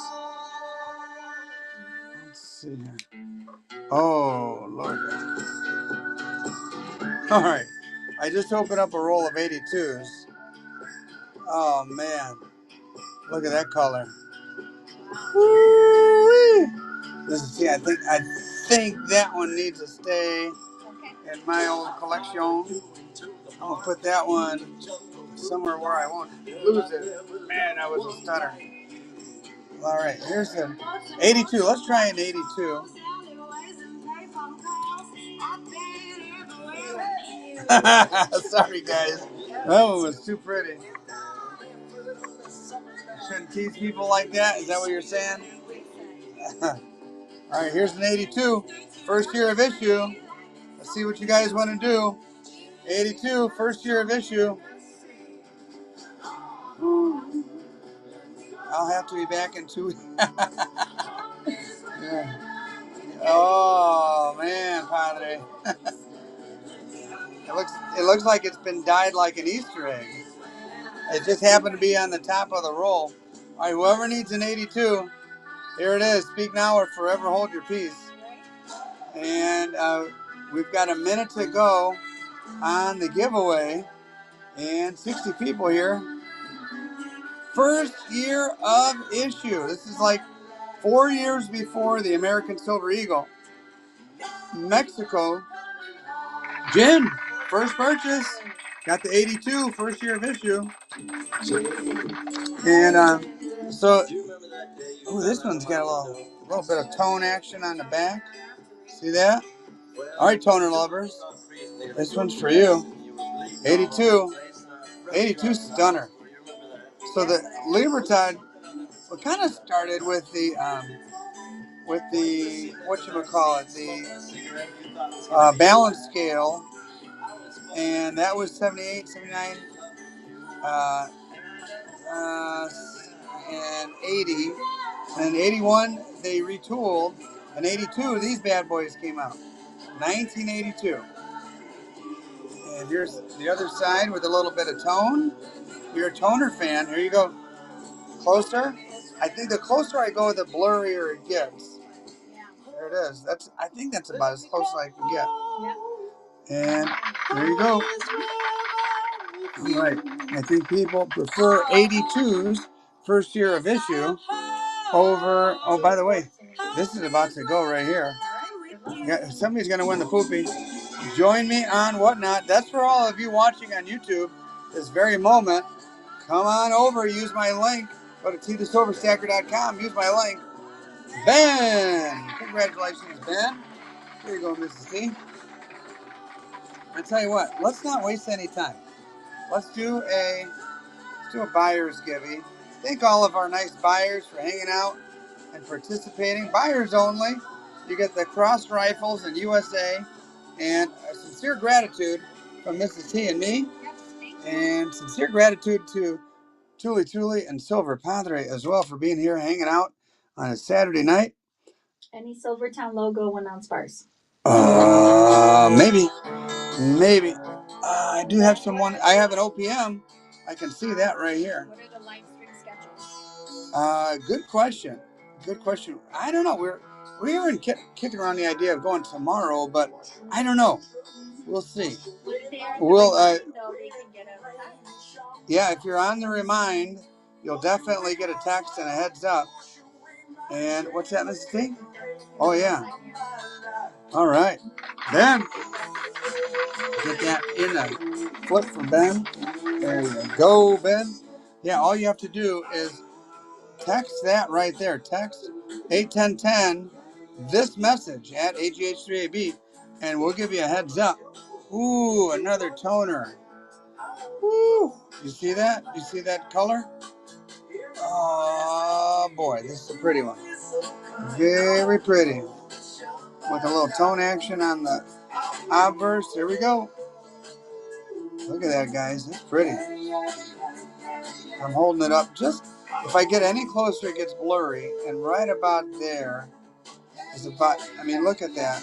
Let's see here. Oh, Lord. All right. I just opened up a roll of 82s. Oh, man. Look at that color. Woo-wee. This is, see, I think that one needs to stay in my old collection. I'm going to put that one somewhere where I won't lose it. Man, that was a stunner. All right, here's the 82. Let's try an 82. Sorry, guys. That one was too pretty. Shouldn't tease people like that. Is that what you're saying? All right, here's an 82. First year of issue. Let's see what you guys want to do. 82, first year of issue. I'll have to be back in 2 weeks. Yeah. Oh, man, Padre. It looks like it's been dyed like an Easter egg. It just happened to be on the top of the roll. All right, whoever needs an 82, here it is. Speak now or forever hold your peace. And we've got a minute to go on the giveaway. And 60 people here. First year of issue. This is like 4 years before the American Silver Eagle. Mexico. Jen, first purchase. Got the 82, first year of issue. And so, oh, this one's got a little bit of tone action on the back. See that? All right, toner lovers. This one's for you. 82. 82 stunner. So the Libertad, we kind of started with the whatchamacallit, the balance scale, and that was 78, 79, and 80. And in 81, they retooled. In 82, these bad boys came out. 1982. And here's the other side with a little bit of tone. If you're a toner fan, here you go. Closer. I think the closer I go, the blurrier it gets. There it is. I think that's about as close as I can get. And there you go. All right. I think people prefer 82s, first year of issue, over. Oh, by the way, this is about to go right here. Yeah, somebody's going to win the poopy. Join me on Whatnot. That's for all of you watching on YouTube this very moment. Come on over. Use my link. Go to tthesilverstacker.com. Use my link. Ben! Congratulations, Ben. Here you go, Mrs. T. I tell you what, let's not waste any time. Let's do a buyer's givey. Thank all of our nice buyers for hanging out and participating. Buyers only. You get the cross rifles in USA, and a sincere gratitude from Mrs. T and me, and sincere gratitude to Tuli and Silver Padre as well for being here hanging out on a Saturday night. Any Silvertown logo went on Spars? Maybe. I do have someone. I have an OPM. I can see that right here. What are the live stream schedules? Good question. Good question. I don't know. We were kicking around the idea of going tomorrow, but I don't know. We'll see. Yeah, if you're on the remind, you'll definitely get a text and a heads up. And what's that, Mrs. T? Oh, yeah. All right. Ben. Get that in a flip for Ben. There you go, Ben. Yeah, all you have to do is text that right there. Text 81010, this message at AGH3AB, and we'll give you a heads up. Ooh, another toner. Woo! You see that? You see that color? Oh, boy, this is a pretty one. Very pretty. With a little tone action on the obverse. Here we go. Look at that, guys. It's pretty. I'm holding it up. Just if I get any closer, it gets blurry. And right about there is about. I mean, look at that.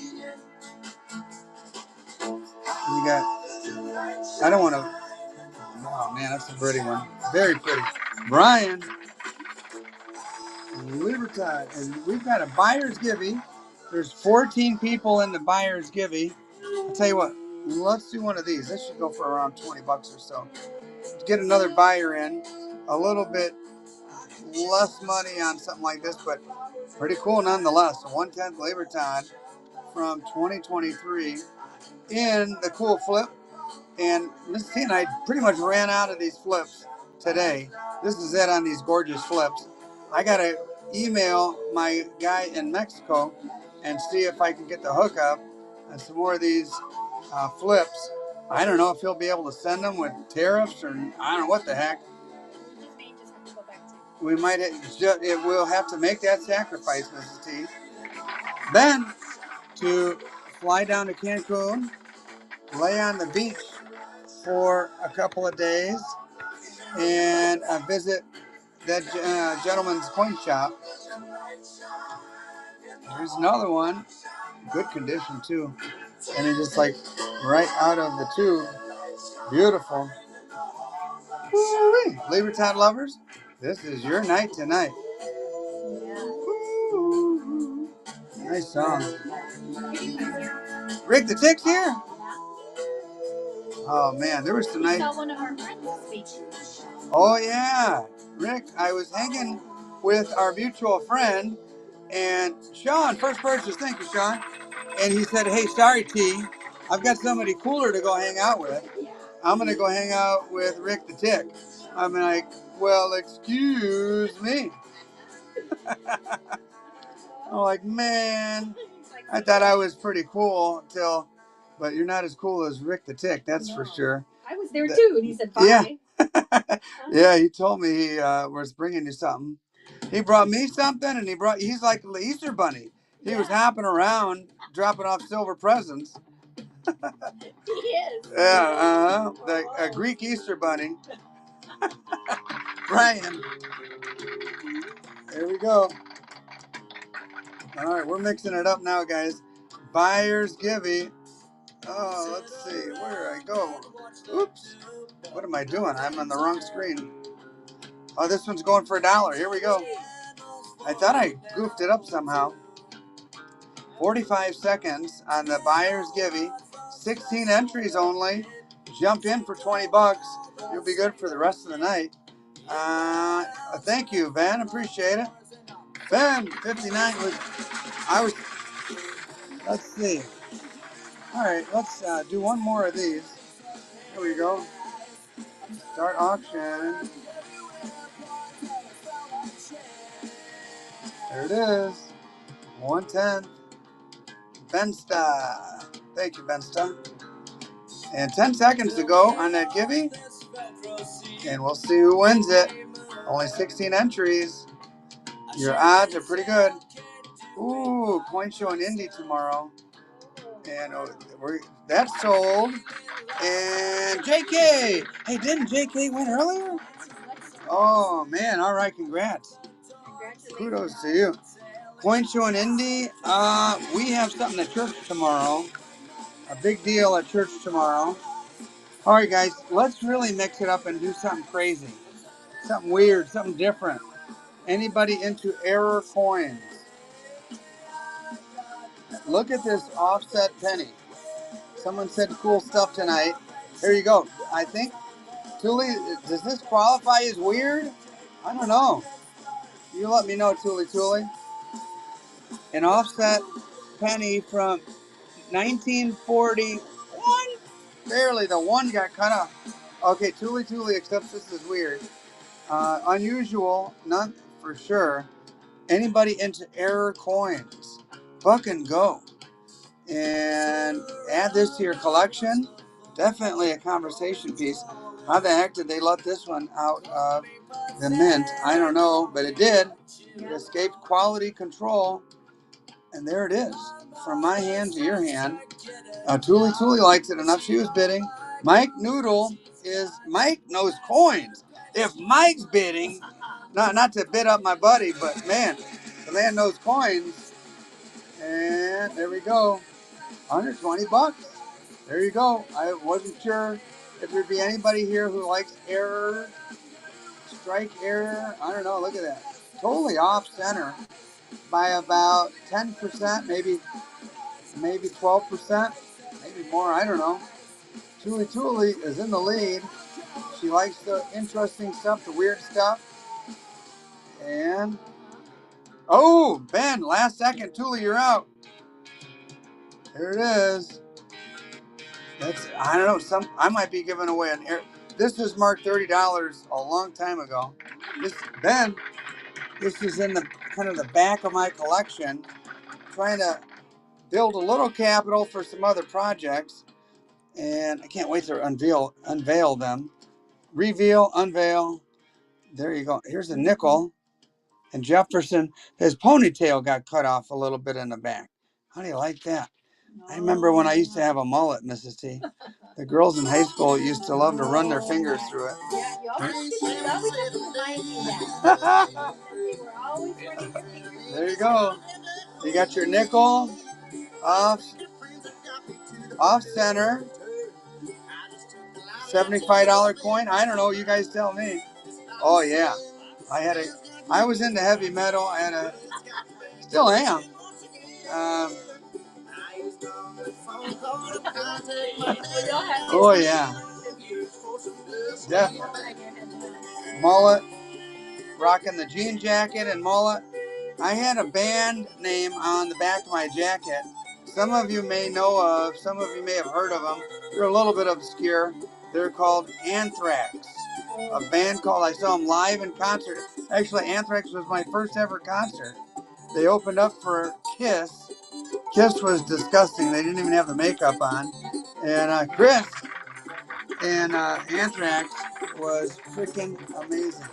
You got I don't want to. Oh man, that's a pretty one. Very pretty. Brian, Libertad, and we've got a buyer's givey. There's 14 people in the buyer's givey. I'll tell you what, let's do one of these. This should go for around 20 bucks or so. Get another buyer in, a little bit less money on something like this, but pretty cool nonetheless. 1/10 Libertad from 2023 in the cool flip. And Miss T and I pretty much ran out of these flips today. This is it on these gorgeous flips. I got to email my guy in Mexico and see if I can get the hookup and some more of these flips. I don't know if he'll be able to send them with tariffs or I don't know what the heck. We might we'll have to make that sacrifice, Mrs. T. Then to fly down to Cancun, lay on the beach for a couple of days, and visit that gentleman's coin shop. There's another one, good condition too. I mean, just like right out of the tube. Beautiful. Woo-wee. Libertad lovers, this is your night tonight. Woo. Nice song. Rick the Tick's here? Oh man, there was some nice. One of our friends speak. Oh yeah, Rick, I was hanging with our mutual friend and Sean, first purchase, thank you, Sean. And he said, hey, sorry, T, I've got somebody cooler to go hang out with. I'm going to go hang out with Rick the Tick. I'm like, well, excuse me. I'm like, man, I thought I was pretty cool until, but you're not as cool as Rick the Tick, that's for sure. I was there too, and he said, bye. Yeah, yeah, he told me he was bringing you something. He brought me something, and he's like the Easter Bunny. He was hopping around, dropping off silver presents. He is. Yeah, a Greek Easter Bunny. Brian. There we go. All right, we're mixing it up now, guys. Buyer's Givey. Oh, let's see. Where did I go? Oops. What am I doing? I'm on the wrong screen. Oh, this one's going for $1. Here we go. I thought I goofed it up somehow. 45 seconds on the Buyer's Givey. 16 entries only. Jump in for 20 bucks. You'll be good for the rest of the night. Thank you, Ben. Appreciate it. Ben, 59 was. Let's see. All right, let's do one more of these. Here we go. Start auction. There it is. 1/10. Bensta. Thank you, Bensta. And 10 seconds to go on that Givey. And we'll see who wins it. Only 16 entries. Your odds are pretty good. Ooh, coin show in Indy tomorrow. And that's sold. And JK. Hey, didn't JK win earlier? Oh, man. All right. Congrats. Kudos to you. Coin show in Indy. We have something at church tomorrow. A big deal at church tomorrow. All right, guys. Let's really mix it up and do something crazy. Something weird. Something different. Anybody into error coins? Look at this offset penny. Someone said cool stuff tonight. Here you go. I think, Thule, does this qualify as weird? I don't know. You let me know, Thule. An offset penny from 1941. Barely, the one got cut off. Okay, Thule accepts this as weird. Unusual, none for sure. Anybody into error coins? Buck and go. And add this to your collection. Definitely a conversation piece. How the heck did they let this one out of the mint? I don't know, but it did. It escaped quality control. And there it is. From my hand to your hand. Thule likes it enough. She was bidding. Mike knows coins. If Mike's bidding, not to bid up my buddy, but man, the man knows coins. And there we go. 120 bucks. There you go. I wasn't sure if there'd be anybody here who likes error, strike error, I don't know, look at that. Totally off center by about 10%, maybe 12%, maybe more, I don't know. Tuli is in the lead. She likes the interesting stuff, the weird stuff. And, oh, Ben, last second, Tuli, you're out. Here it is. I don't know, I might be giving away an air. This was marked $30 a long time ago. Ben, this is in the kind of the back of my collection, trying to build a little capital for some other projects. And I can't wait to unveil them. Reveal, unveil. There you go. Here's a nickel. And Jefferson, his ponytail got cut off a little bit in the back. How do you like that? I remember when I used to have a mullet, Mrs. T. The girls in high school used to love to run their fingers through it. Yeah, you always have to remind me that. They were always running their fingers. There you go. You got your nickel off center. $75 coin. I don't know. You guys tell me. Oh yeah, I was into heavy metal. Still am. Oh yeah, definitely. Mullet, rocking the jean jacket and mullet. I had a band name on the back of my jacket. Some of you may know of, some of you may have heard of them. They're a little bit obscure. They're called Anthrax. A band called, I saw them live in concert. Actually, Anthrax was my first ever concert. They opened up for Kiss. Kiss was disgusting. They didn't even have the makeup on. And Chris and Anthrax was freaking amazing.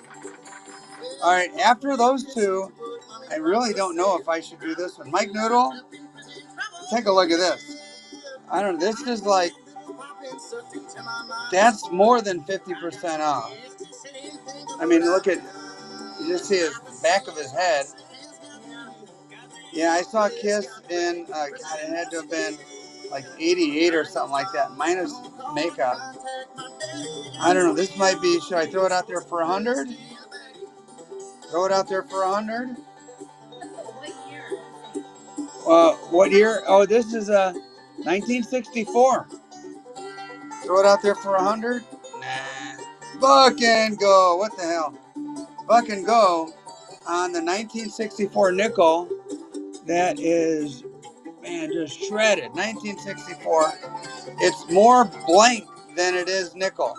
All right, after those two, I really don't know if I should do this one. Mike Noodle, take a look at this. I don't know. This is like, that's more than 50% off. I mean, look at, you just see his back of his head. Yeah, I saw Kiss in, God, it had to have been like 88 or something like that, minus makeup. I don't know. This might be, should I throw it out there for 100? Throw it out there for 100? What year? Oh, this is 1964. Throw it out there for 100? Nah. Buck and go. What the hell? Buck and go on the 1964 nickel. That is, man, just shredded. 1964. It's more blank than it is nickel.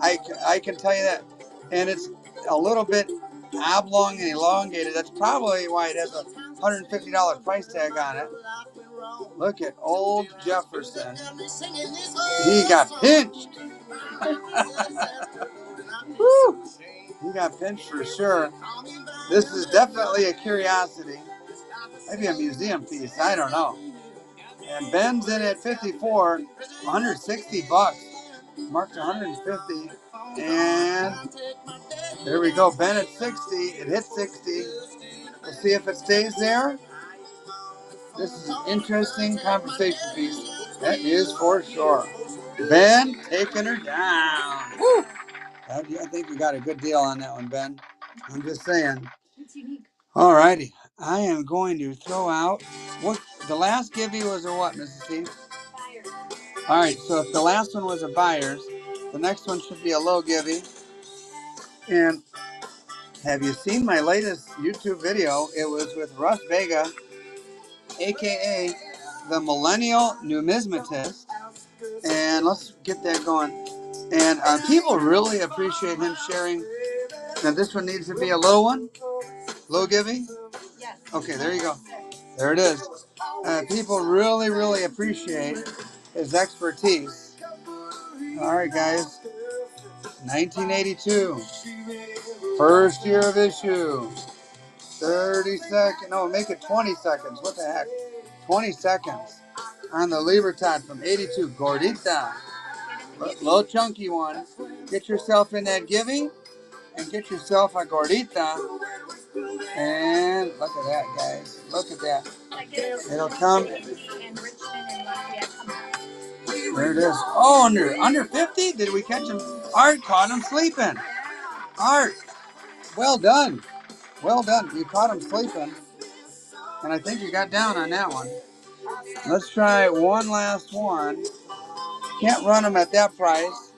I can tell you that. And it's a little bit oblong and elongated. That's probably why it has a $150 price tag on it. Look at old Jefferson. He got pinched. Woo! He got pinched for sure. This is definitely a curiosity. Maybe a museum piece. I don't know. And Ben's in at 54, 160 bucks. Marked 150. And there we go. Ben at 60. It hit 60. We'll see if it stays there. This is an interesting conversation piece. That is for sure. Ben taking her down. Woo! I think we got a good deal on that one, Ben. I'm just saying. It's unique. All righty. I am going to throw out. What the last givey was a what, Mrs. T? Buyers. All right. So if the last one was a buyers, the next one should be a low givey. And have you seen my latest YouTube video? It was with Russ Vega, a.k.a. the Millennial Numismatist. And let's get that going. And people really appreciate him sharing. Now, this one needs to be a low one. Low giving? Yes. Okay, there you go. There it is. People really, really appreciate his expertise. All right, guys. 1982. First year of issue. 30 seconds. No, make it 20 seconds. What the heck? 20 seconds on the Libertad from 82. Gordita. Little chunky one. Get yourself in that giving and get yourself a Gordita. And look at that, guys. Look at that. It'll come. There it is. Oh, under 50? Did we catch him? Art caught him sleeping. Art, well done. Well done. You caught him sleeping. And I think you got down on that one. Let's try one last one. Can't run them at that price.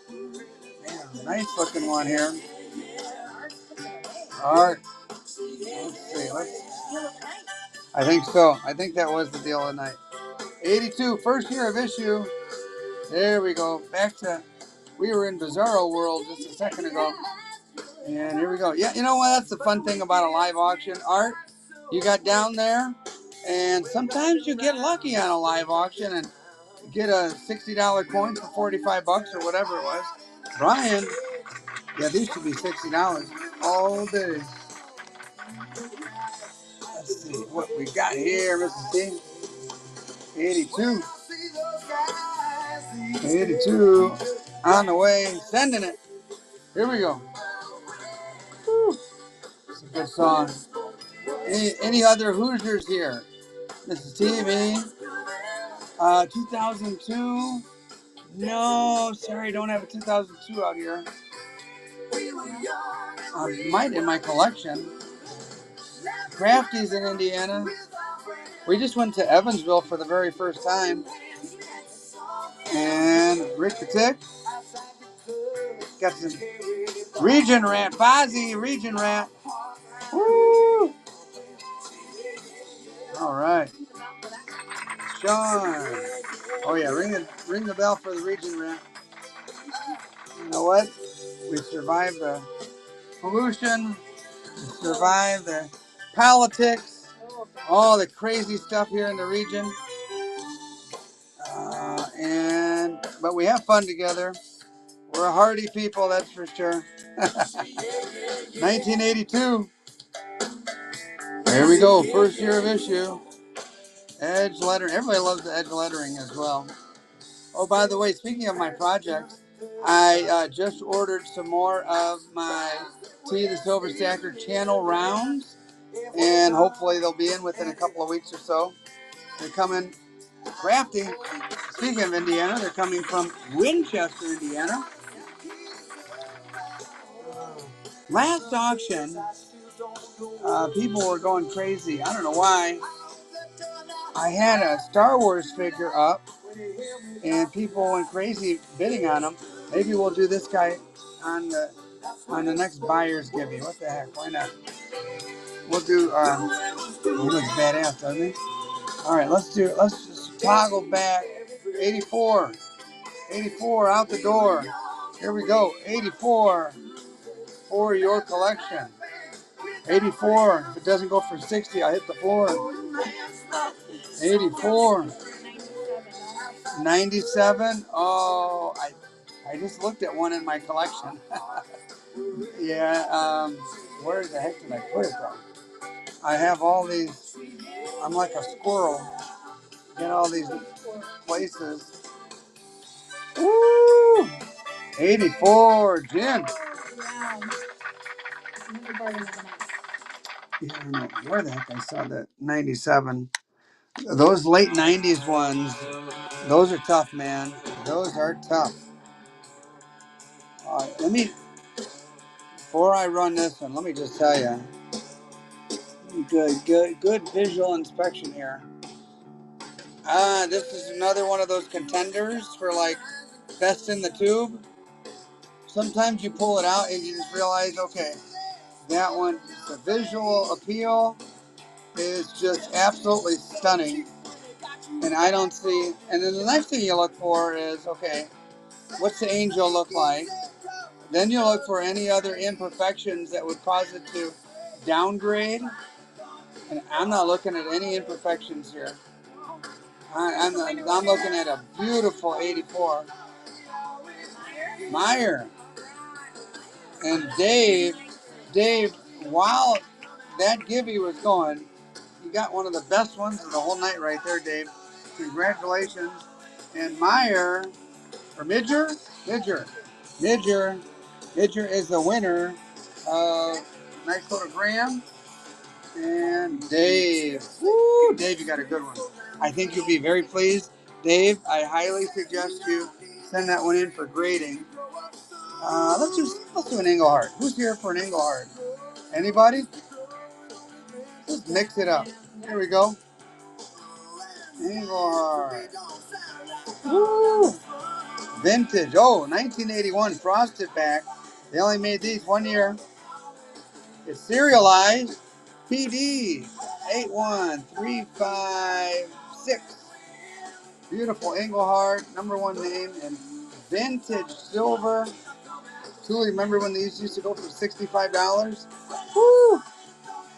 Yeah, nice looking one here. Art. Let's see. I think so. I think that was the deal of the night. 82, first year of issue. There we go. Back to, we were in Bizarro World just a second ago. And here we go. Yeah, you know what? That's the fun thing about a live auction. Art, you got down there. And sometimes you get lucky on a live auction and get a $60 coin for 45 bucks or whatever it was. Brian, yeah, these should be $60 all day. Let's see what we got here, Mrs. T. 82. 82 on the way, sending it. Here we go. Whew. It's a good song. Any other Hoosiers here? Mrs. TV. 2002. No, sorry, don't have a 2002 out here. Might in my collection. Crafty's in Indiana. We just went to Evansville for the very first time. And Rick the Tick. Got some Region Rat. Fozzie, Region Rat. Woo! All right. Sean. Oh yeah, ring the bell for the Region Rat. You know what? We survived the pollution. We survived the politics. All the crazy stuff here in the region. But we have fun together. We're a hardy people, that's for sure. 1982. Here we go. First year of issue. Edge lettering. Everybody loves the edge lettering as well. Oh, by the way, speaking of my projects, I just ordered some more of my T the Silver Stacker channel rounds, and hopefully they'll be in within a couple of weeks or so. They're coming crafty. Speaking of Indiana, they're coming from Winchester, Indiana. Last auction, people were going crazy. I don't know why. I had a Star Wars figure up, and people went crazy bidding on them. Maybe we'll do this guy on the next buyer's giving. What the heck? Why not? We'll do. He looks badass, doesn't he? All right, let's just toggle back. 84, 84 out the door. Here we go. 84 for your collection. 84. If it doesn't go for 60, I hit the floor. 84. 97. Oh, I just looked at one in my collection. Yeah. Where the heck did I put it though? I have all these. I'm like a squirrel. Get all these places. Woo! 84. Jen. Yeah, I don't know where the heck I saw that. 97. Those late 90s ones, those are tough, man. Those are tough. Before I run this one, let me just tell you. Good visual inspection here. This is another one of those contenders for like best in the tube. Sometimes you pull it out and you just realize, okay, that one, the visual appeal is just absolutely stunning. And I don't see, and then the next thing you look for is, okay, what's the angel look like? Then you look for any other imperfections that would cause it to downgrade. And I'm not looking at any imperfections here. I'm looking at a beautiful 84. Meyer. And Dave, while that Gibby was going, you got one of the best ones of the whole night right there, Dave. Congratulations. And Meyer, or Midger is the winner of nice little Graham. And Dave. Woo, Dave, you got a good one. I think you'll be very pleased. Dave, I highly suggest you send that one in for grading. Let's do an Engelhard. Who's here for an Engelhard? Anybody? Let's mix it up. Here we go. Engelhard. Woo! Vintage. Oh, 1981 frosted back. They only made these 1 year. It's serialized. PD 81356. Beautiful Engelhard, #1 name, and vintage silver. Truly, remember when these used to go for $65? Woo!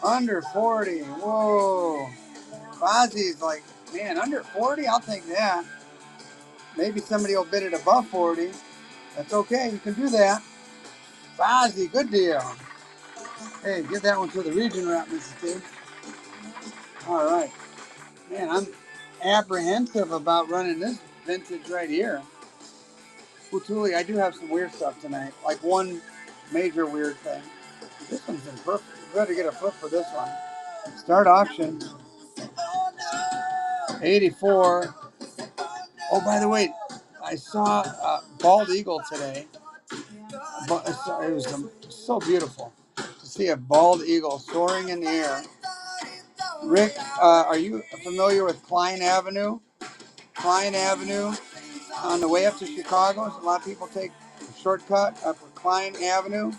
Under 40. Whoa. Fozzie's like, man, under 40? I'll take that. Maybe somebody will bid it above 40. That's okay. You can do that. Fozzie, good deal. Hey, give that one to the region rep, Mrs. T. All right. Man, I'm apprehensive about running this vintage right here. Well, Tuli, I do have some weird stuff tonight. Like one major weird thing. This one's in perfect. You better get a flip for this one. Start auction. 84. Oh, by the way, I saw a bald eagle today. But it was so beautiful to see a bald eagle soaring in the air. Rick, are you familiar with Klein Avenue? Klein Avenue on the way up to Chicago. A lot of people take a shortcut up Klein Avenue.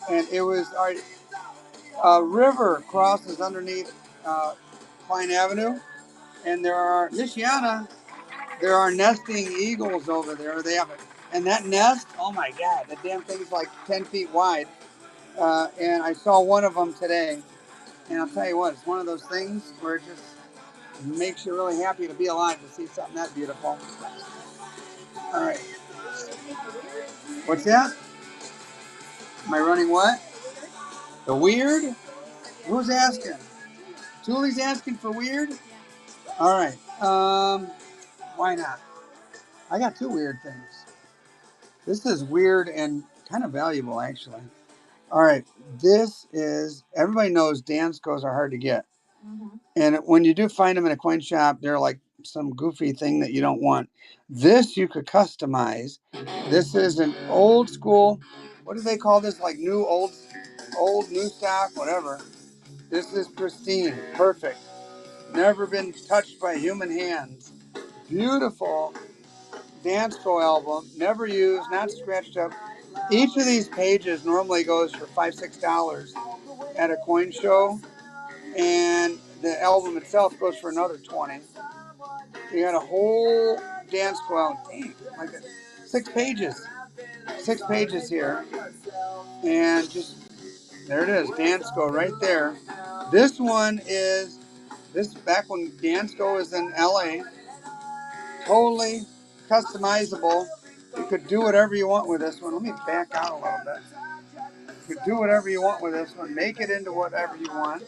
And it was a river crosses underneath Klein Avenue. And there are, Michiana, there are nesting eagles over there. They have it. And that nest, oh my God, that damn thing's like 10 feet wide. And I saw one of them today. And I'll tell you what, it's one of those things where it just makes you really happy to be alive to see something that beautiful. All right. What's that? Am I running what? The weird? Who's asking? Julie's asking for weird? All right. Why not? I got two weird things. This is weird and kind of valuable, actually. All right. This is, everybody knows Danskos are hard to get. And when you do find them in a coin shop, they're like some goofy thing that you don't want. This you could customize. This is an old school, what do they call this? Like new stock, whatever. This is pristine, perfect. Never been touched by human hands. Beautiful Dansko album, never used, not scratched up. Each of these pages normally goes for $5-6 at a coin show, and the album itself goes for another 20. You got a whole Dansko album, dang, like 6 pages here, and just there it is, Dansko right there. This one is back when Dansko was in LA. Totally customizable. You could do whatever you want with this one. Let me back out a little bit. You could do whatever you want with this one. Make it into whatever you want.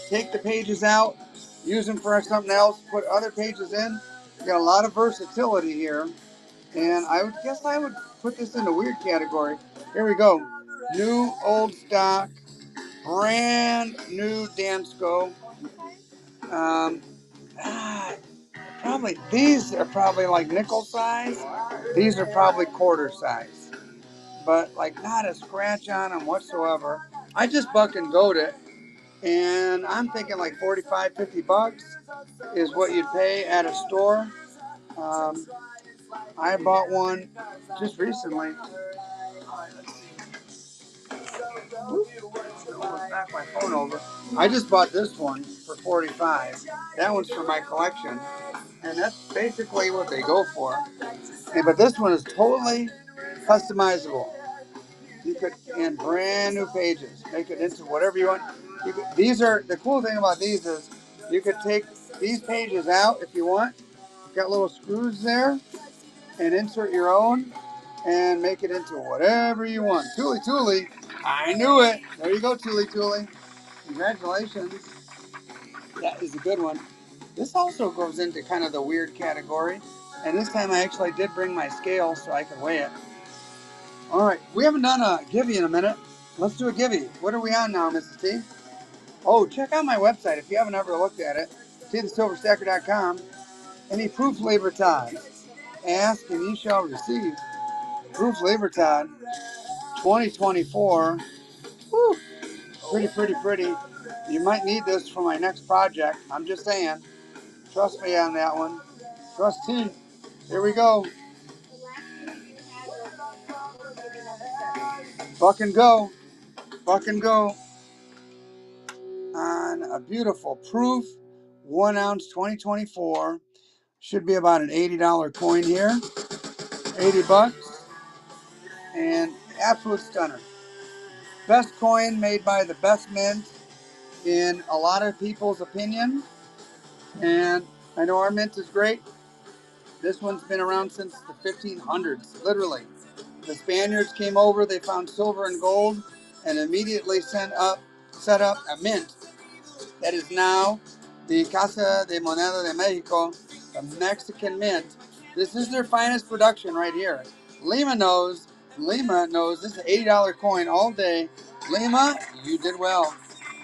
Take the pages out. Use them for something else. Put other pages in. You got a lot of versatility here. And I would put this in the weird category. Here we go. New, old stock. Brand new Dansko. Um, Probably these are probably like nickel size. These are probably quarter size, but like not a scratch on them whatsoever. I just buck and goat it, and I'm thinking like 45, $50 is what you'd pay at a store. Um, I bought one just recently. Knock my phone over. I just bought this one for 45. That one's for my collection, and that's basically what they go for. But this one is totally customizable. You could and brand new pages. Make it into whatever you want. These are the cool thing about these is you could take these pages out if you want. You've got little screws there, and insert your own and make it into whatever you want. Tuli, I knew it. There you go, Tuli. Congratulations. That is a good one. This also goes into kind of the weird category. And this time I actually did bring my scale so I could weigh it. All right, we haven't done a Givey in a minute. Let's do a Givey. What are we on now, Mrs. T? Oh, check out my website if you haven't ever looked at it. TheSilverStacker.com. Any proof, Libertad? Ask and ye shall receive. Proof, Libertad. 2024. Woo! Pretty, pretty, pretty. You might need this for my next project. I'm just saying. Trust me on that one. Trust T. Here we go. Buck and go. Buck and go. On a beautiful proof 1 ounce 2024. Should be about an $80 coin here. 80 bucks. And absolute stunner. Best coin made by the best mint in a lot of people's opinion. And I know our mint is great. This one's been around since the 1500s, literally. The Spaniards came over, they found silver and gold, and immediately set up a mint that is now the Casa de Moneda de Mexico, the Mexican mint. This is their finest production right here. Lima knows this is an $80 coin all day. Lima, you did well.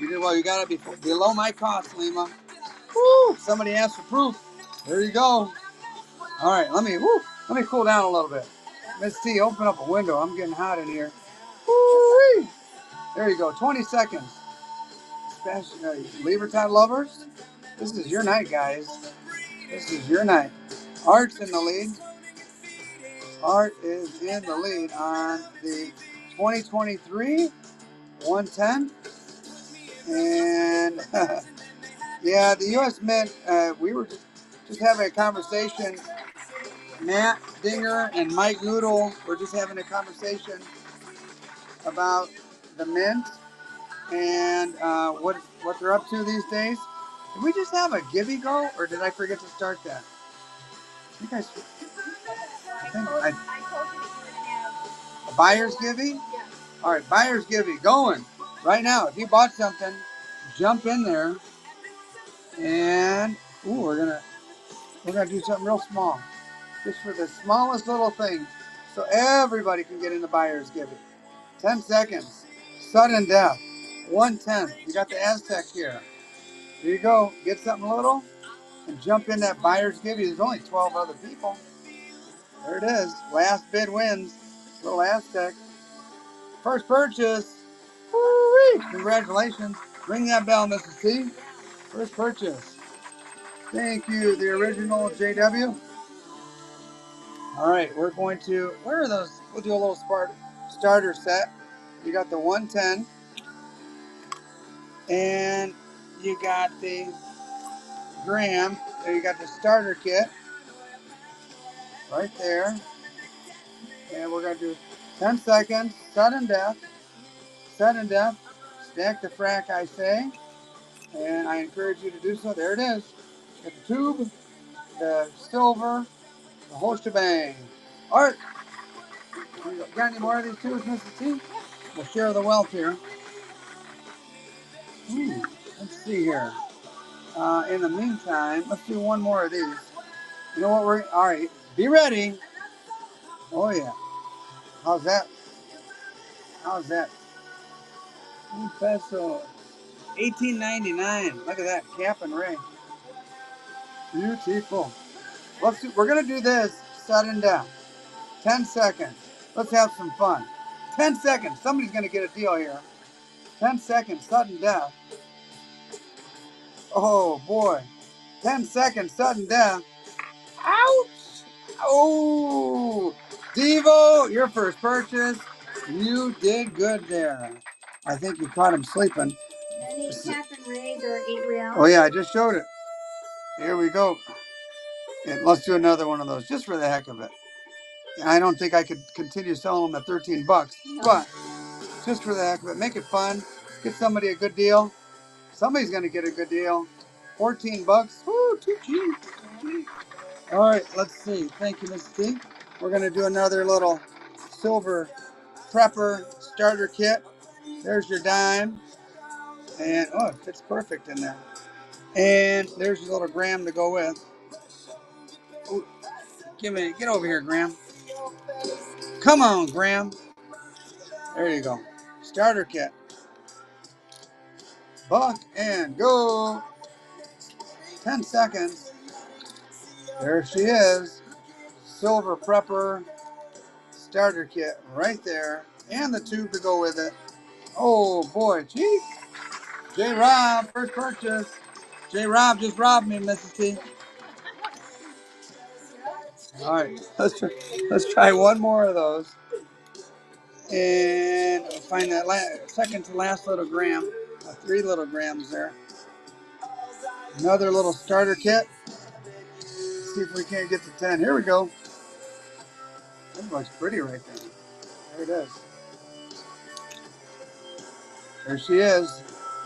You did well. You got to be below my cost, Lima. Woo! Somebody asked for proof. There you go. All right, let me cool down a little bit. Miss T, open up a window. I'm getting hot in here. Woo-wee. There you go. 20 seconds. Special Libertad lovers, this is your night, guys. This is your night. Art's in the lead. Art is in the lead on the 2023 110. And yeah, the U.S. Mint, we were just having a conversation. Matt Dinger and Mike Noodle were just having a conversation about the mint and what they're up to these days. Did we just have a Gibby go, or did I forget to start that? You guys, I told you that you would have a buyer's Gibby? Yeah. All right, buyer's Gibby going right now. If you bought something, jump in there, and we're gonna do something real small, just for the smallest little thing, so everybody can get in the buyer's Gibby. 10 seconds. Sudden death. 1/10. You got the Aztec here. Here you go. Get something little and jump in that buyer's Gibby. There's only 12 other people. There it is. Last bid wins. Little Aztec. First purchase. Woo-wee. Congratulations. Ring that bell, Mrs. T. First purchase. Thank you, the original JW. All right, we're going to, where are those? We'll do a little starter set. You got the 110. And you got the gram. There you got the starter kit. Right there. And we're going to do 10 seconds. Sudden death. Sudden death. Stack the frack, I say. And I encourage you to do so. There it is. Got the tube, the silver, the whole shebang. Art, you got any more of these tubes, Mrs. T? We'll share the wealth here. Let's see here. In the meantime, let's do one more of these. You know what? All right. Be ready. Oh, yeah. How's that? How's that? Un peso. $18.99. Look at that. Cap and Ray. Beautiful. We're going to do this sudden death. 10 seconds. Let's have some fun. 10 seconds. Somebody's going to get a deal here. 10 seconds. Sudden death. Oh, boy. 10 seconds. Sudden death. Ouch. Oh. Devo, your first purchase. You did good there. I think you caught him sleeping. These Cap and Rays are $8. Oh, yeah. I just showed it. Here we go. And let's do another one of those just for the heck of it. I don't think I could continue selling them at 13 bucks, but just for the heck of it, make it fun. Get somebody a good deal. Somebody's going to get a good deal. 14 bucks. Woo, too cheap. All right, let's see. Thank you, Mrs. T. We're going to do another little silver prepper starter kit. There's your dime. And, oh, it fits perfect in there. And there's your little gram to go with. Ooh, get over here, Graham. Come on, Graham. There you go. Starter kit. Buck and go. 10 seconds. There she is. Silver Prepper starter kit right there. And the tube to go with it. Oh boy, gee. J Rob, first purchase. J Rob just robbed me, Mrs. T. All right, let's try one more of those. And find that second to last little gram. 3 little grams there. Another little starter kit. See if we can't get to 10. Here we go. That looks pretty right there. There it is. There she is.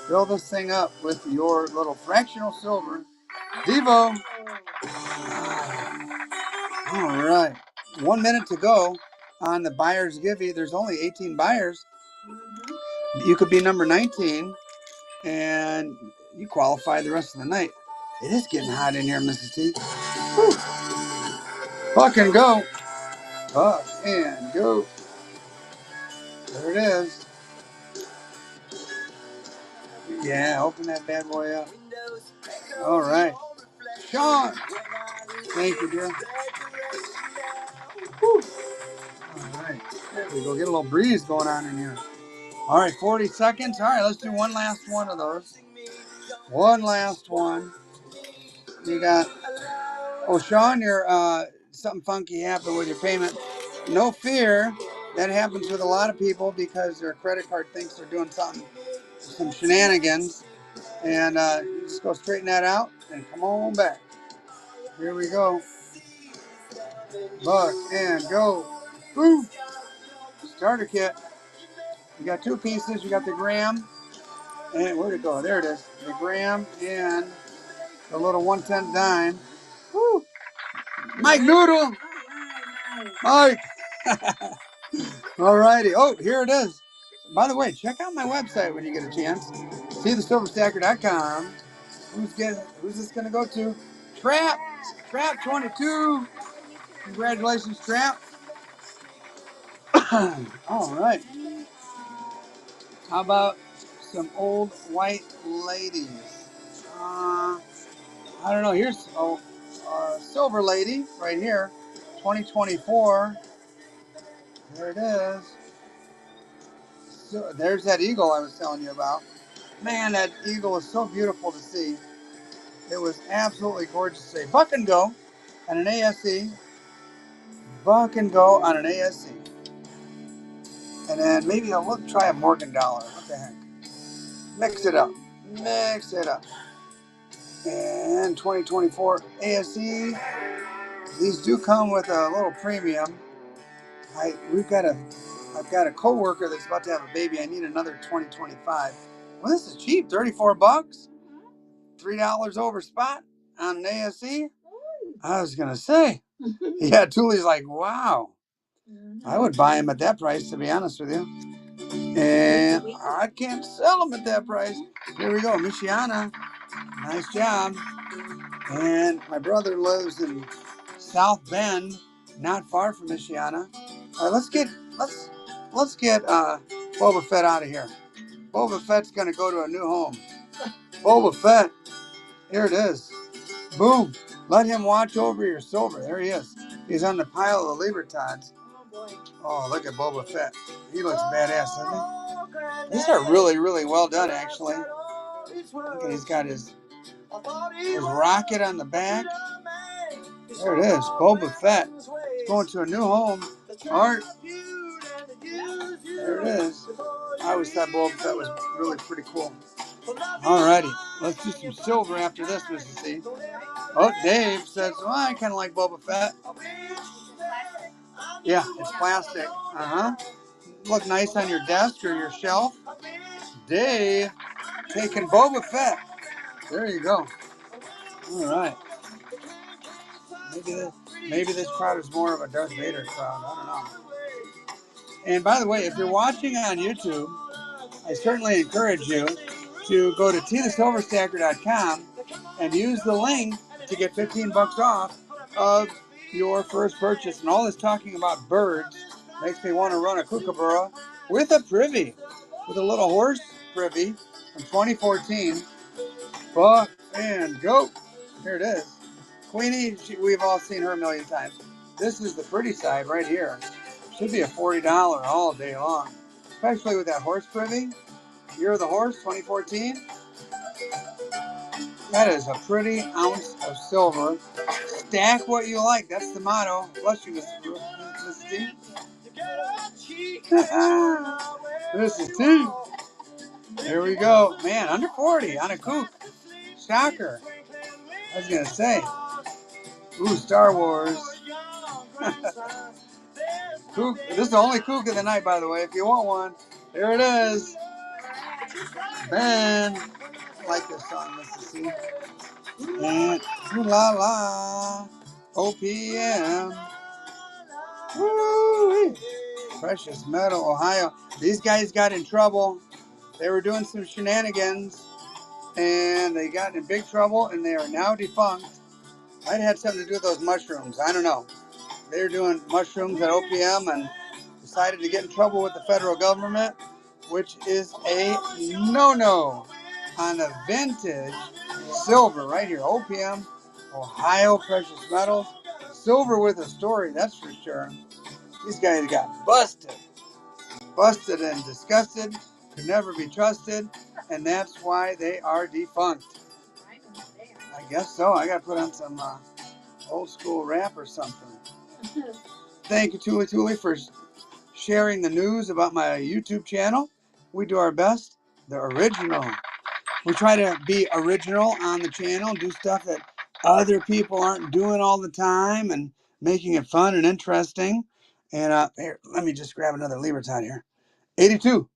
Fill this thing up with your little fractional silver. Devo. All right. 1 minute to go on the buyer's givey. There's only 18 buyers. You could be number 19 and you qualify the rest of the night. It is getting hot in here, Mrs. T. Whew. Buck and go. Buck and go. There it is. Yeah, open that bad boy up. All right. Sean. Thank you, dear. Whew. All right. There we go. Get a little breeze going on in here. All right, 40 seconds. All right, let's do one last one of those. One last one. You got, oh, Sean, you're, something funky happened with your payment. No fear. That happens with a lot of people because their credit card thinks they're doing something, some shenanigans. And you just go straighten that out and come on back. Here we go. Buck and go. Boom. Starter kit. You got 2 pieces. You got the gram. And where'd it go? There it is. The gram and the little 1/10 dime. Woo. Mike Noodle. Mike. Alrighty. Oh, here it is. By the way, check out my website when you get a chance. SeeTheSilverStacker.com. Who's this gonna go to? Trap 22. Congratulations, Trap. All right. How about some old white ladies? I don't know. Here's silver lady right here, 2024. There it is. So there's that eagle I was telling you about. Man, that eagle is so beautiful to see. It was absolutely gorgeous to see. Buck and go on an ASC. Buck and go on an ASC. And then maybe I'll try a Morgan dollar. What the heck? Mix it up. Mix it up. And 2024 ASC. These do come with a little premium. I've got a coworker that's about to have a baby. I need another 2025. Well, this is cheap. 34 bucks. $3 over spot on an ASC. I was gonna say. Yeah, Tully's like, wow. I would buy him at that price, to be honest with you. And I can't sell them at that price. Here we go, Michiana. Nice job. And my brother lives in South Bend, not far from Michiana. All right, let's get Boba Fett out of here. Boba Fett's gonna go to a new home. Boba Fett, here it is. Boom. Let him watch over your silver. There he is. He's on the pile of the Libertads. Oh, look at Boba Fett. He looks badass, doesn't he? These are really, really well done, actually. Look at, he's got his rocket on the back. There it is, Boba Fett. He's going to a new home. Art. There it is. I always thought Boba Fett was really pretty cool. Alrighty, let's do some silver after this, Mrs. C. Oh, Dave says, well, I kind of like Boba Fett. Yeah, it's plastic. Look nice on your desk or your shelf. Dave taking Boba Fett. There you go. All right. Maybe this crowd is more of a Darth Vader crowd. I don't know. And by the way, if you're watching on YouTube, I certainly encourage you to go to TheSilverStacker.com and use the link to get 15 bucks off of your first purchase. And all this talking about birds makes me want to run a kookaburra with a privy, with a little horse privy from 2014. Buck and go. Here it is. Queenie, we've all seen her a million times. This is the pretty side right here. Should be a $40 all day long. Especially with that horse privy. Year of the Horse 2014. That is a pretty ounce of silver. Stack what you like. That's the motto. Bless you, Mrs. T. Mrs. T. Here we go. Man, under 40 on a kook. Shocker. I was going to say. Ooh, Star Wars. Kook. This is the only kook of the night, by the way. If you want one, there it is. Ben. I like this song, Mrs. T. And ooh la la. OPM. Woo! Precious Metal, Ohio. These guys got in trouble. They were doing some shenanigans and they got in big trouble and they are now defunct. Might have had something to do with those mushrooms. I don't know. They were doing mushrooms at OPM and decided to get in trouble with the federal government, which is a no-no on the vintage silver right here. OPM, Ohio Precious Metals. Silver with a story, that's for sure. These guys got busted. Busted and disgusted. Could never be trusted. And that's why they are defunct. I guess so. I got to put on some old school rap or something. Thank you, Tuli Tuli, for sharing the news about my YouTube channel. We do our best. The original. We try to be original on the channel, do stuff that other people aren't doing all the time and making it fun and interesting. And here, let me just grab another Libertad here. 82,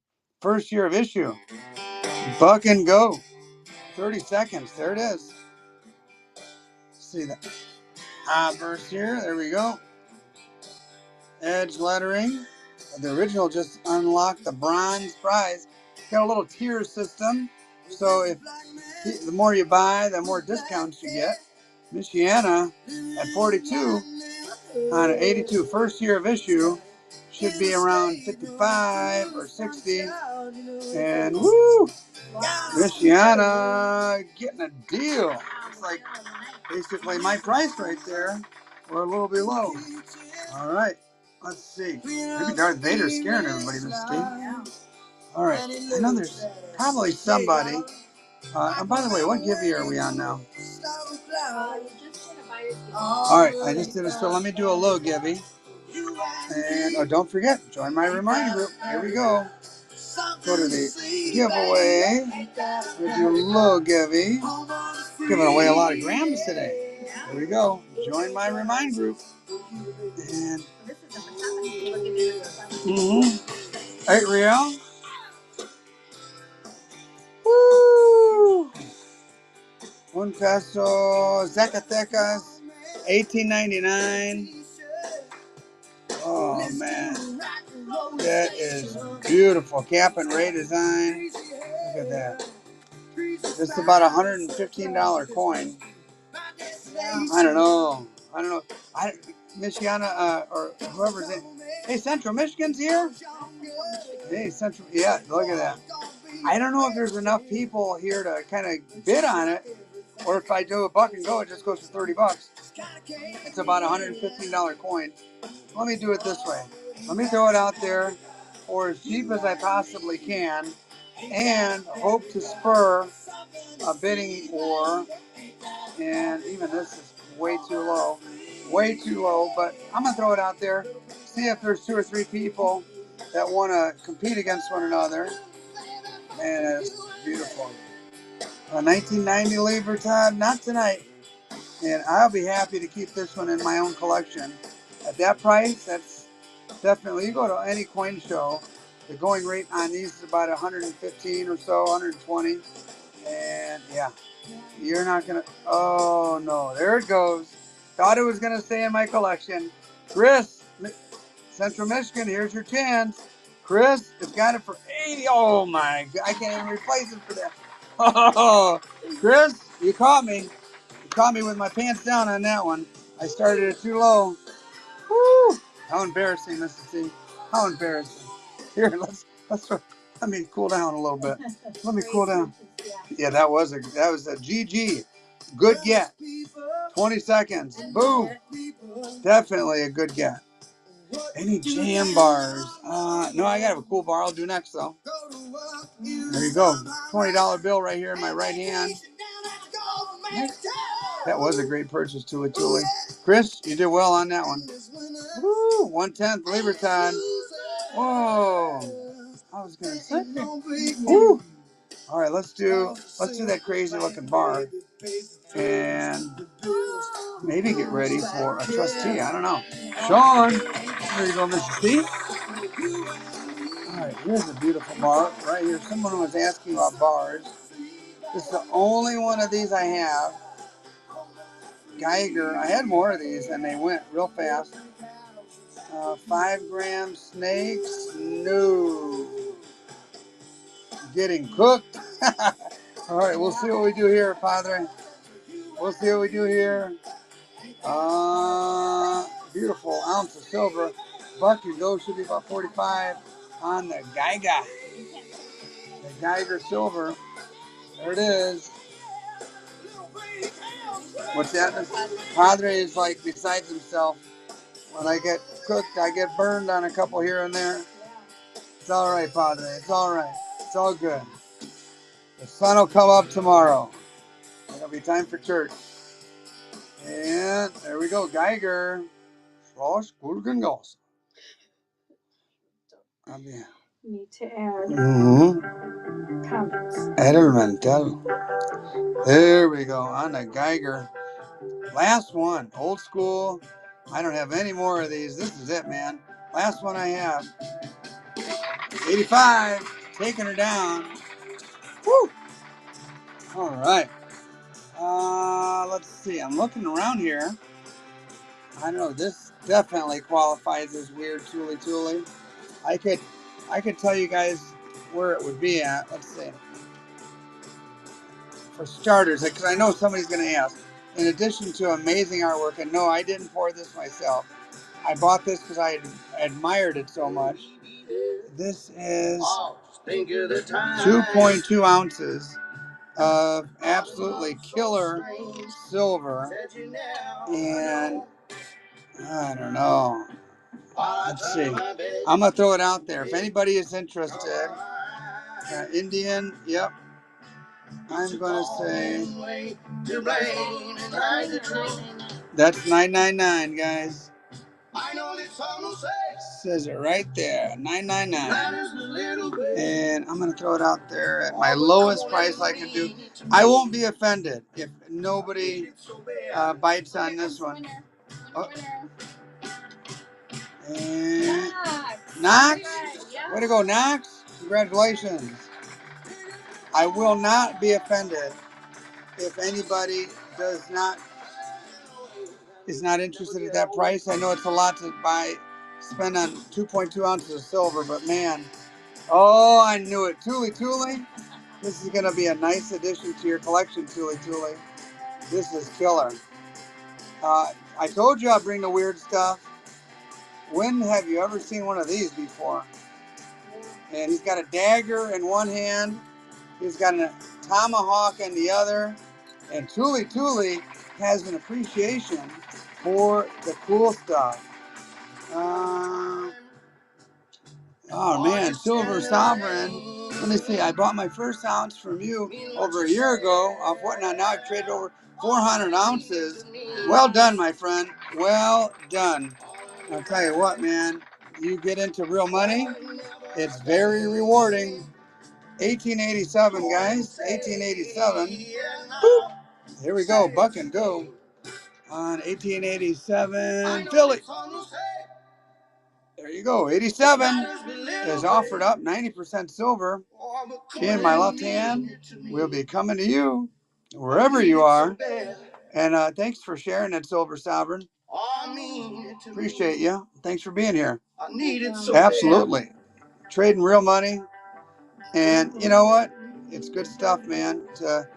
first year of issue. Buck and go. 30 seconds. There it is. See that verse here. There we go. Edge lettering. The original just unlocked the bronze prize. Got a little tier system. So if the more you buy, the more discounts you get. Michiana at 42 on an 82 first year of issue should be around 55 or 60. And woo! Michiana getting a deal. It's like basically my price right there, or a little below. All right, let's see. Maybe Darth Vader's scaring everybody this game. All right, I know there's probably somebody. And by the way, what Gibby are we on now? All right, I just did it. So let me do a low Gibby. And oh, don't forget, join my reminder group. Here we go. Go to the giveaway. We'll do a low Gibby. Giving away a lot of grams today. Here we go. Join my remind group. And 8 real. Woo! Un peso. Zacatecas. 18.99. Oh man, that is beautiful. Cap and Ray design. Look at that. It's about $115 coin. I don't know. Michiana or whoever's in. Hey, Central Michigan's here. Hey, Central. Yeah, look at that. I don't know if there's enough people here to kind of bid on it, or if I do a buck and go, it just goes for $30. It's about $115 coin. Let me do it this way. Let me throw it out there for as cheap as I possibly can, and hope to spur a bidding war. And even this is way too low. Way too low, but I'm going to throw it out there. See if there's 2 or 3 people that want to compete against one another. And it's beautiful. A 1990 Libertad, not tonight. And I'll be happy to keep this one in my own collection. At that price, that's definitely, you go to any coin show, the going rate on these is about 115 or so, 120. And yeah, you're not going to, oh no, there it goes. Thought it was going to stay in my collection. Chris, Central Michigan, here's your chance. Chris has got it for 80. Oh my God, I can't even replace it for that. Oh, Chris, you caught me. You caught me with my pants down on that one. I started it too low. Woo! How embarrassing, Mrs. T. How embarrassing. Here, let me cool down a little bit. Let me cool down. Yeah, that was a GG. Good get. 20 seconds. Boom. Definitely a good get. Any jam bars? No, I got a cool bar. I'll do next, though. There you go. $20 bill right here in my right hand. That was a great purchase, Tuli Tuli. Chris, you did well on that one. Woo! 1/10 Libertad. Whoa! I was gonna say. Woo! All right, let's do that crazy looking bar, and maybe get ready for a trustee. I don't know. Sean, there you go, Mr. T. All right, here's a beautiful bar right here. Someone was asking about bars. This is the only one of these I have. Geiger. I had more of these, and they went real fast. 5-gram snakes. No. Getting cooked. All right, we'll see what we do here, Padre. We'll see what we do here. Beautiful ounce of silver. Buck and go should be about 45 on the Geiger. The Geiger silver. There it is. What's that? Padre is like besides himself. When I get cooked, I get burned on a couple here and there. It's all right, Padre. It's all right. It's all good. The sun will come up tomorrow. It'll be time for church. And there we go. Geiger. Schloss Gurgengoss. Need to add comments. Edelmantel. There we go. On the Geiger. Last one. Old school. I don't have any more of these. This is it, man. Last one I have. 85. Taking her down. Woo! All right. Let's see. I'm looking around here. I don't know. This definitely qualifies as weird Tuli Tuli. I could tell you guys where it would be at. Let's see. For starters, because I know somebody's going to ask. In addition to amazing artwork, and no, I didn't pour this myself. I bought this because I admired it so much. This is 2.2 ounces of absolutely killer silver, and I don't know. Let's see. I'm gonna throw it out there. If anybody is interested, Indian. Yep. I'm gonna say that's $9.99, guys. Says it right there, $9.99. And I'm gonna throw it out there at my lowest price I can do. I won't be offended if nobody bites on this one. Oh. And Knox, way to go, Knox! Congratulations. I will not be offended if anybody is not interested at that price. I know it's a lot to spend on 2.2 ounces of silver, but man, oh, I knew it. Tuli Tuli, this is going to be a nice addition to your collection, Tuli Tuli. This is killer. I told you I'd bring the weird stuff. When have you ever seen one of these before? And he's got a dagger in one hand. He's got a tomahawk in the other. And Tuli Tuli has an appreciation for the cool stuff. Oh man, Silver Sovereign. Let me see. I bought my first ounce from you over a year ago off Whatnot. Now I've traded over 400 ounces. Well done, my friend. Well done. I'll tell you what, man. You get into real money, it's very rewarding. 1887, guys. 1887. Boop. Here we go. Buck and go on 1887 Philly. There you go. 87 is offered up. 90% silver. She in my left hand will be coming to you wherever you are. And thanks for sharing that, Silver Sovereign. Appreciate you. Thanks for being here. Absolutely. Trading real money. And you know what? It's good stuff, man. To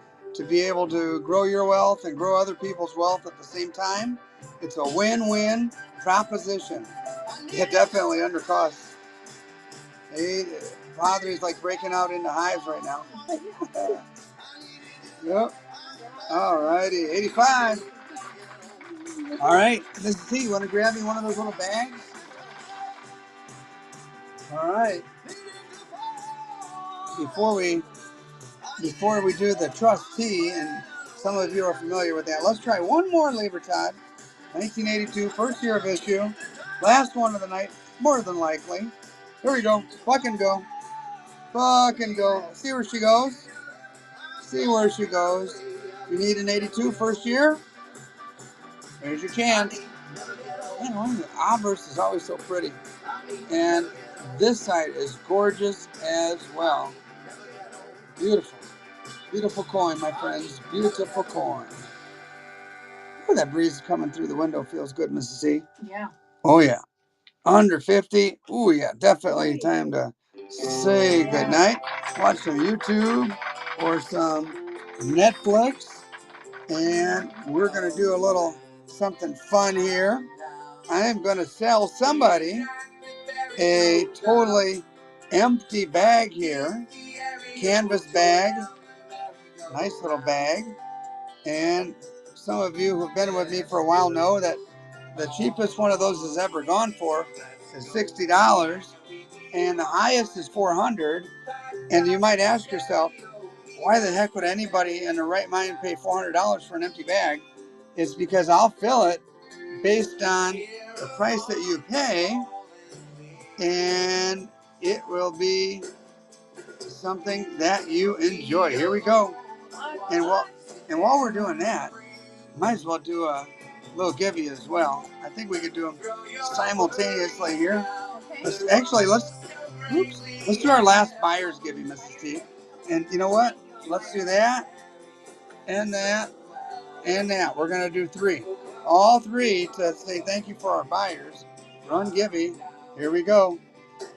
be able to grow your wealth and grow other people's wealth at the same time. It's a win-win proposition. Yeah, definitely under cost. Hey, Father is like breaking out into hives right now. Yep. All righty. 85. All right, Mrs. T, you want to grab me one of those little bags? All right. Before we do the trustee, and some of you are familiar with that, let's try one more Libertad. 1982, first year of issue. Last one of the night, more than likely. Here we go. Fucking go. Fucking go. See where she goes. See where she goes. You need an 82 first year? There's your chance. Man, the obverse is always so pretty. And this side is gorgeous as well. Beautiful. Beautiful coin, my friends. Beautiful coin. Oh, that breeze coming through the window feels good, Mrs. C. Yeah. Oh, yeah. Under 50. Oh, yeah. Definitely time to say goodnight. Watch some YouTube or some Netflix. And we're going to do a little something fun here. I am going to sell somebody a totally empty bag here. Canvas bag. Nice little bag. And some of you who've been with me for a while know that the cheapest one of those has ever gone for is $60, and the highest is $400. And you might ask yourself, why the heck would anybody in their right mind pay $400 for an empty bag? It's because I'll fill it based on the price that you pay, and it will be something that you enjoy. Here we go. And while we're doing that, might as well do a little givey as well. I think we could do them simultaneously here. Let's do our last buyer's givey, Mrs. T. And you know what? Let's do that and that and that. We're gonna do three, all three, to say thank you for our buyers. Run givey. Here we go.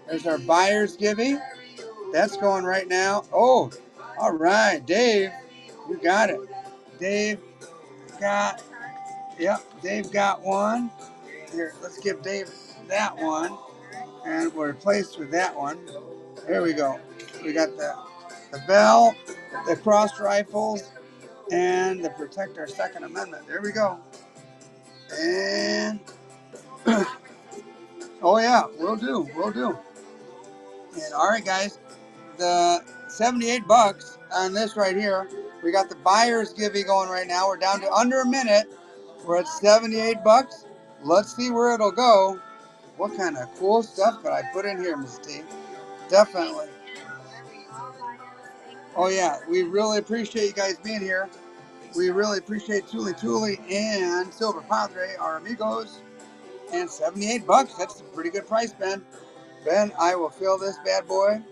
There's our buyer's givey. That's going right now. Oh, all right, Dave, you got it. Dave got. Yep, Dave got one. Here, let's give Dave that one, and we're replaced with that one. There we go. We got the bell, the cross rifles, and the protect our Second Amendment. There we go. And oh yeah, we'll do. And all right, guys, the $78 on this right here. We got the buyer's givey going right now. We're down to under a minute. We're at $78. Let's see where it'll go. What kind of cool stuff could I put in here, Miss T? Definitely. Oh yeah, we really appreciate you guys being here. We really appreciate Tuli Tuli and Silver Padre, our amigos. And $78, that's a pretty good price, Ben. Ben, I will fill this bad boy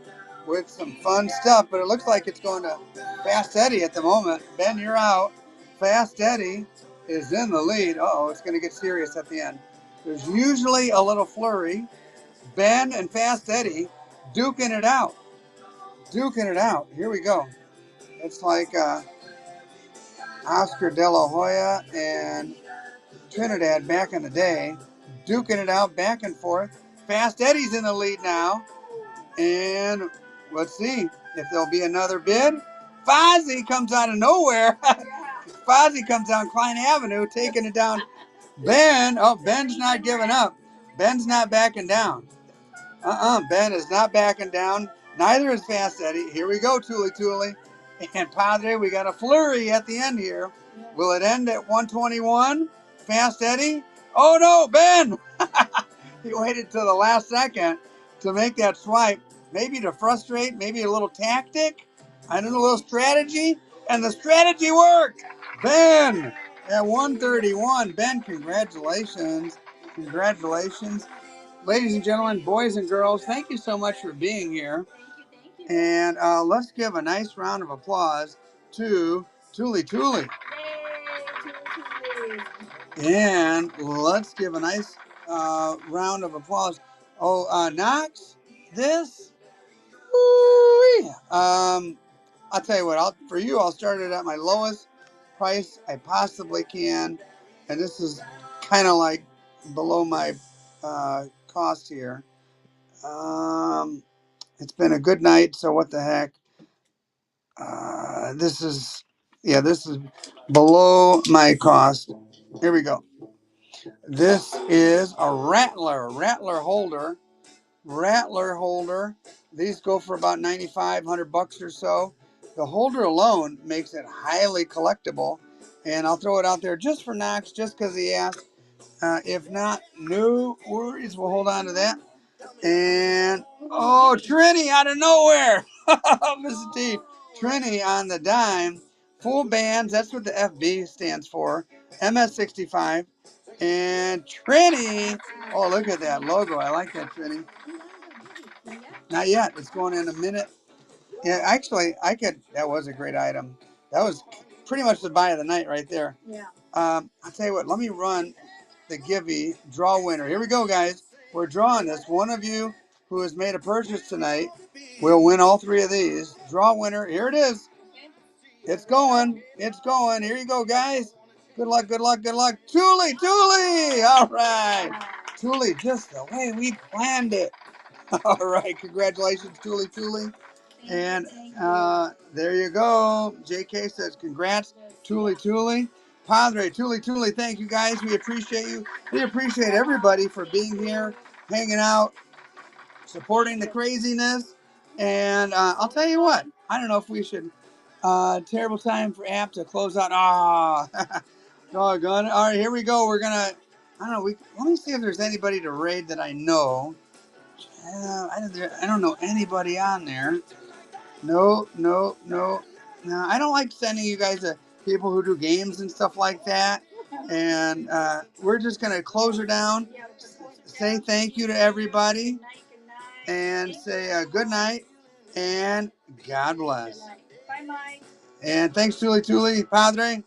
with some fun stuff, but it looks like it's going to Fast Eddie at the moment. Ben, you're out. Fast Eddie is in the lead. Uh-oh, it's going to get serious at the end. There's usually a little flurry. Ben and Fast Eddie duking it out. Duking it out. Here we go. It's like Oscar De La Hoya and Trinidad back in the day, duking it out back and forth. Fast Eddie's in the lead now. And let's see if there'll be another bid. Fozzie comes out of nowhere. Fozzie comes down Klein Avenue, taking it down. Ben, oh, Ben's not giving up. Ben's not backing down. Ben is not backing down. Neither is Fast Eddie. Here we go, Tuli Tuli. And Padre, we got a flurry at the end here. Will it end at 121? Fast Eddie? Oh no, Ben! He waited till the last second to make that swipe. Maybe to frustrate, maybe a little tactic. I don't know, a little strategy. And the strategy worked! Ben! At 131. Ben, congratulations. Congratulations. Ladies and gentlemen, boys and girls, thank you so much for being here. Thank you. And let's give a nice round of applause to Tuli Tuli. And let's give a nice round of applause. Oh, Knox, this? Ooh, I'll tell you what, for you, I'll start it at my lowest price I possibly can. And this is kind of like below my cost here. It's been a good night, so what the heck? This is below my cost. Here we go. This is a rattler holder. Rattler holder. These go for about 95, $100 or so. The holder alone makes it highly collectible. And I'll throw it out there just for Knox, just because he asked. If not, no worries. We'll hold on to that. And, oh, Trini out of nowhere. Mr. T. Trini on the dime. Full bands. That's what the FB stands for. MS65. And Trini. Oh, look at that logo. I like that, Trini. Not yet. It's going in a minute. Yeah, actually, that was a great item. That was pretty much the buy of the night right there. Yeah. I'll tell you what. Let me run the Givey draw winner. Here we go, guys. We're drawing this. One of you who has made a purchase tonight will win all three of these. Draw winner. Here it is. It's going. It's going. Here you go, guys. Good luck, good luck, good luck. Thule, Thule. All right. Thule, just the way we planned it. All right. Congratulations, Thule, Thule. And there you go. JK says, congrats, Thule, Thule. Padre, Thule, Thule, thank you guys. We appreciate you. We appreciate everybody for being here, hanging out, supporting the craziness. And I'll tell you what, I don't know if we should, terrible time for app to close out. Doggone it. All right, here we go. We're going to, I don't know, let me see if there's anybody to raid that I know. I don't know anybody on there. No, no, no. No, I don't like sending you guys to people who do games and stuff like that. And we're just going to close her down, say thank you to everybody, and say good night, and God bless. Bye, Mike. And thanks, Julie, Padre.